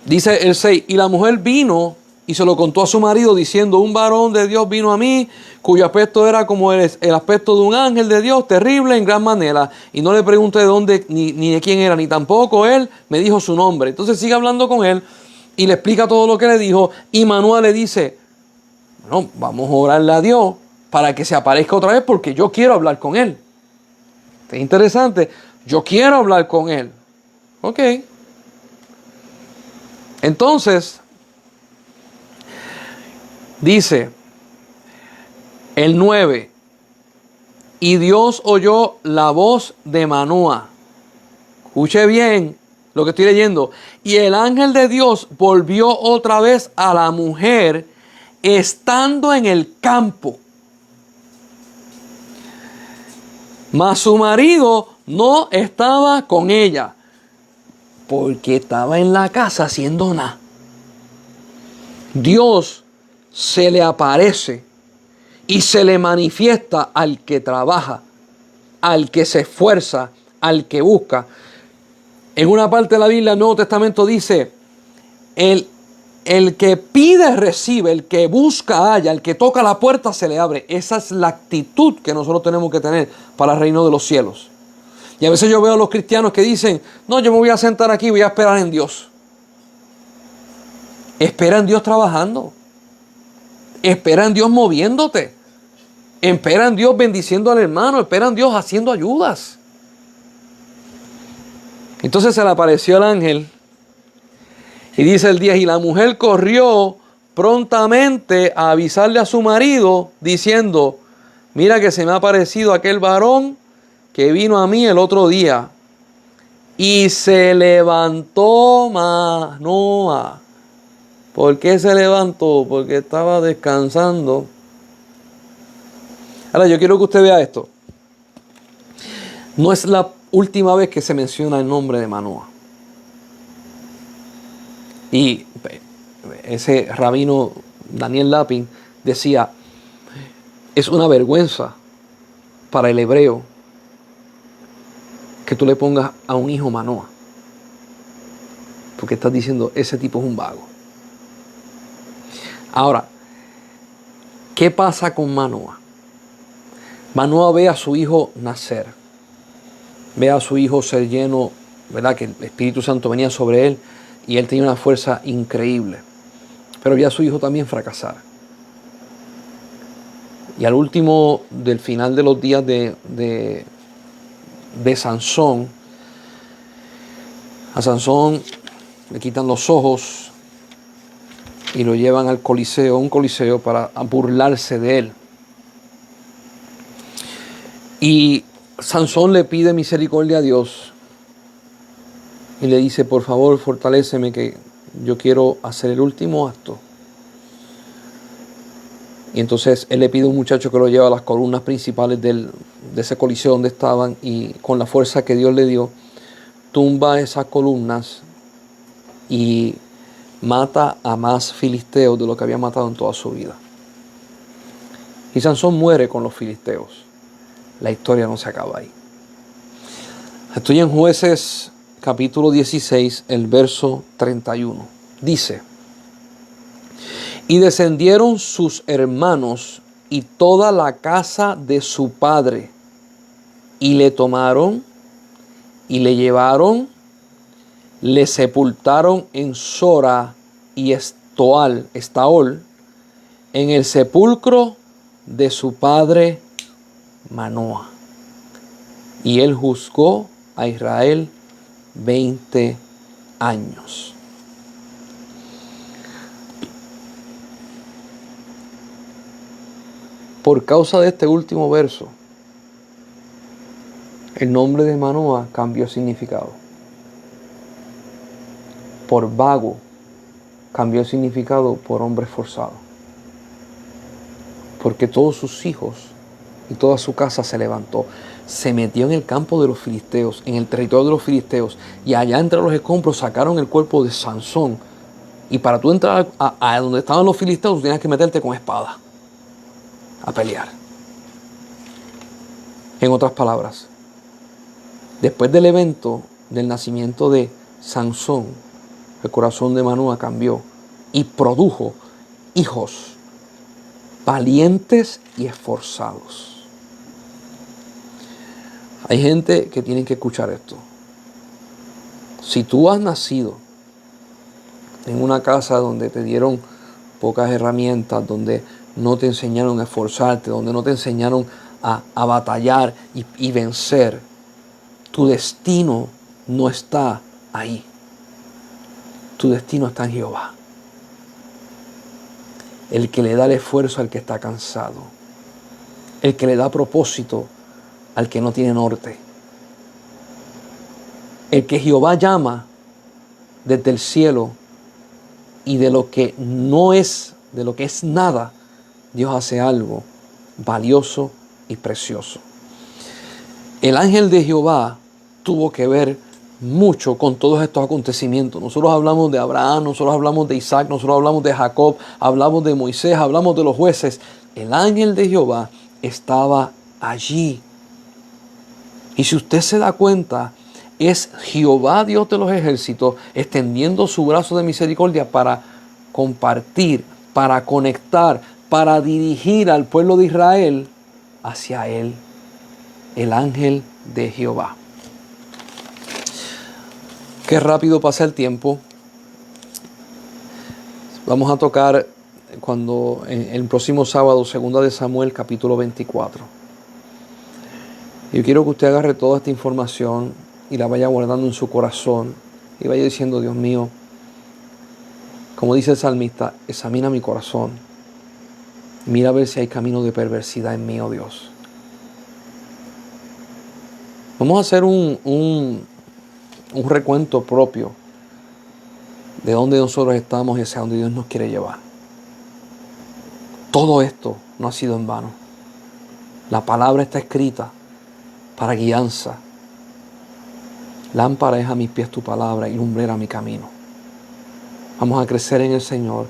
dice el 6, y la mujer vino y se lo contó a su marido diciendo, un varón de Dios vino a mí, cuyo aspecto era como el aspecto de un ángel de Dios, terrible en gran manera. Y no le pregunté de dónde ni de quién era, ni tampoco él me dijo su nombre. Entonces sigue hablando con él y le explica todo lo que le dijo. Y Manoa le dice, bueno, vamos a orarle a Dios para que se aparezca otra vez porque yo quiero hablar con él. Es interesante, yo quiero hablar con él. Ok. Entonces, dice el 9, y Dios oyó la voz de Manoa. Escuche bien lo que estoy leyendo. Y el ángel de Dios volvió otra vez a la mujer estando en el campo. Mas su marido no estaba con ella, porque estaba en la casa haciendo nada. Dios se le aparece y se le manifiesta al que trabaja, al que se esfuerza, al que busca. En una parte de la Biblia, el Nuevo Testamento dice, el que pide recibe, el que busca halla, el que toca la puerta se le abre. Esa es la actitud que nosotros tenemos que tener para el reino de los cielos. Y a veces yo veo a los cristianos que dicen, no, yo me voy a sentar aquí y voy a esperar en Dios. Espera en Dios trabajando. Espera en Dios moviéndote. Espera en Dios bendiciendo al hermano. Espera en Dios haciendo ayudas. Entonces se le apareció el ángel y dice el 10, y la mujer corrió prontamente a avisarle a su marido diciendo, mira que se me ha aparecido aquel varón que vino a mí el otro día. Y se levantó Manoa. ¿Por qué se levantó? Porque estaba descansando. Ahora yo quiero que usted vea esto. No es la última vez que se menciona el nombre de Manoa. Y ese rabino Daniel Lapin decía, es una vergüenza para el hebreo que tú le pongas a un hijo Manoa. Porque estás diciendo, ese tipo es un vago. Ahora, ¿qué pasa con Manoa? Manoa ve a su hijo nacer. Ve a su hijo ser lleno, ¿verdad? Que el Espíritu Santo venía sobre él y él tenía una fuerza increíble. Pero ve a su hijo también fracasar. Y al último del final de los días de Sansón, a Sansón le quitan los ojos y lo llevan al coliseo, un coliseo, para burlarse de él. Y Sansón le pide misericordia a Dios y le dice, por favor, fortaléceme que yo quiero hacer el último acto. Y entonces él le pide a un muchacho que lo lleve a las columnas principales de ese coliseo donde estaban, y con la fuerza que Dios le dio, tumba esas columnas y mata a más filisteos de lo que había matado en toda su vida. Y Sansón muere con los filisteos. La historia no se acaba ahí. Estoy en Jueces capítulo 16, el verso 31. Dice, y descendieron sus hermanos y toda la casa de su padre, y le tomaron y le llevaron, le sepultaron en Sora y Estaol, en el sepulcro de su padre Manoa. Y él juzgó a Israel 20 años. Por causa de este último verso, el nombre de Manoa cambió significado. Por vago cambió significado por hombre esforzado. Porque todos sus hijos y toda su casa se levantó. Se metió en el campo de los filisteos, en el territorio de los filisteos, y allá entre los escombros sacaron el cuerpo de Sansón. Y para tú entrar a donde estaban los filisteos, tenías que meterte con espada a pelear. En otras palabras, después del evento del nacimiento de Sansón, el corazón de Manoa cambió y produjo hijos valientes y esforzados. Hay gente que tiene que escuchar esto. Si tú has nacido en una casa donde te dieron pocas herramientas, donde no te enseñaron a esforzarte, donde no te enseñaron a batallar y vencer, tu destino no está ahí. Tu destino está en Jehová. El que le da el esfuerzo al que está cansado. El que le da propósito al que no tiene norte. El que Jehová llama desde el cielo, y de lo que no es, de lo que es nada, Dios hace algo valioso y precioso. El ángel de Jehová tuvo que ver mucho con todos estos acontecimientos. Nosotros hablamos de Abraham, nosotros hablamos de Isaac, nosotros hablamos de Jacob, hablamos de Moisés, hablamos de los jueces. El ángel de Jehová estaba allí. Y si usted se da cuenta, es Jehová, Dios de los ejércitos, extendiendo su brazo de misericordia para compartir, para conectar, para dirigir al pueblo de Israel hacia él, el ángel de Jehová. Qué rápido pasa el tiempo. Vamos a tocar el próximo sábado, 2 de Samuel, capítulo 24. Yo quiero que usted agarre toda esta información y la vaya guardando en su corazón y vaya diciendo: Dios mío, como dice el salmista, examina mi corazón, mira a ver si hay camino de perversidad en mí, oh Dios. Vamos a hacer un recuento propio de dónde nosotros estamos y hacia dónde Dios nos quiere llevar. Todo esto no ha sido en vano. La palabra está escrita para guianza. Lámpara es a mis pies tu palabra y lumbrera mi camino. Vamos a crecer en el Señor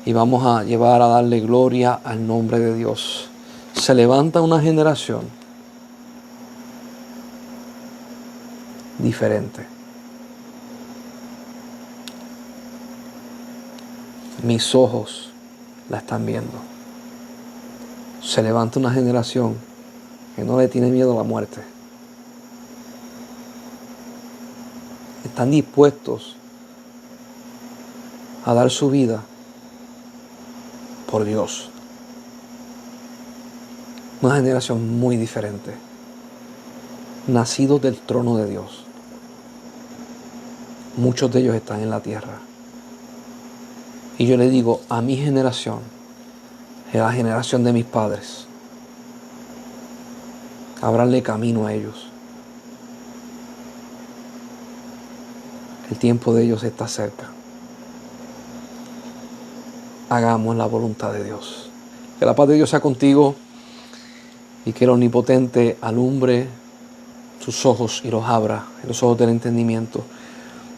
y vamos a llevar a darle gloria al nombre de Dios. Se levanta una generación diferente. Mis ojos la están viendo. Se levanta una generación que no le tiene miedo a la muerte. Están dispuestos a dar su vida por Dios. Una generación muy diferente. Nacidos del trono de Dios. Muchos de ellos están en la tierra. Y yo le digo a mi generación, a la generación de mis padres, ábranle camino a ellos. El tiempo de ellos está cerca. Hagamos la voluntad de Dios. Que la paz de Dios sea contigo y que el Omnipotente alumbre tus ojos y los abra, los ojos del entendimiento,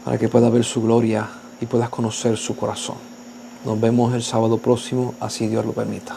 para que puedas ver su gloria y puedas conocer su corazón. Nos vemos el sábado próximo, así Dios lo permita.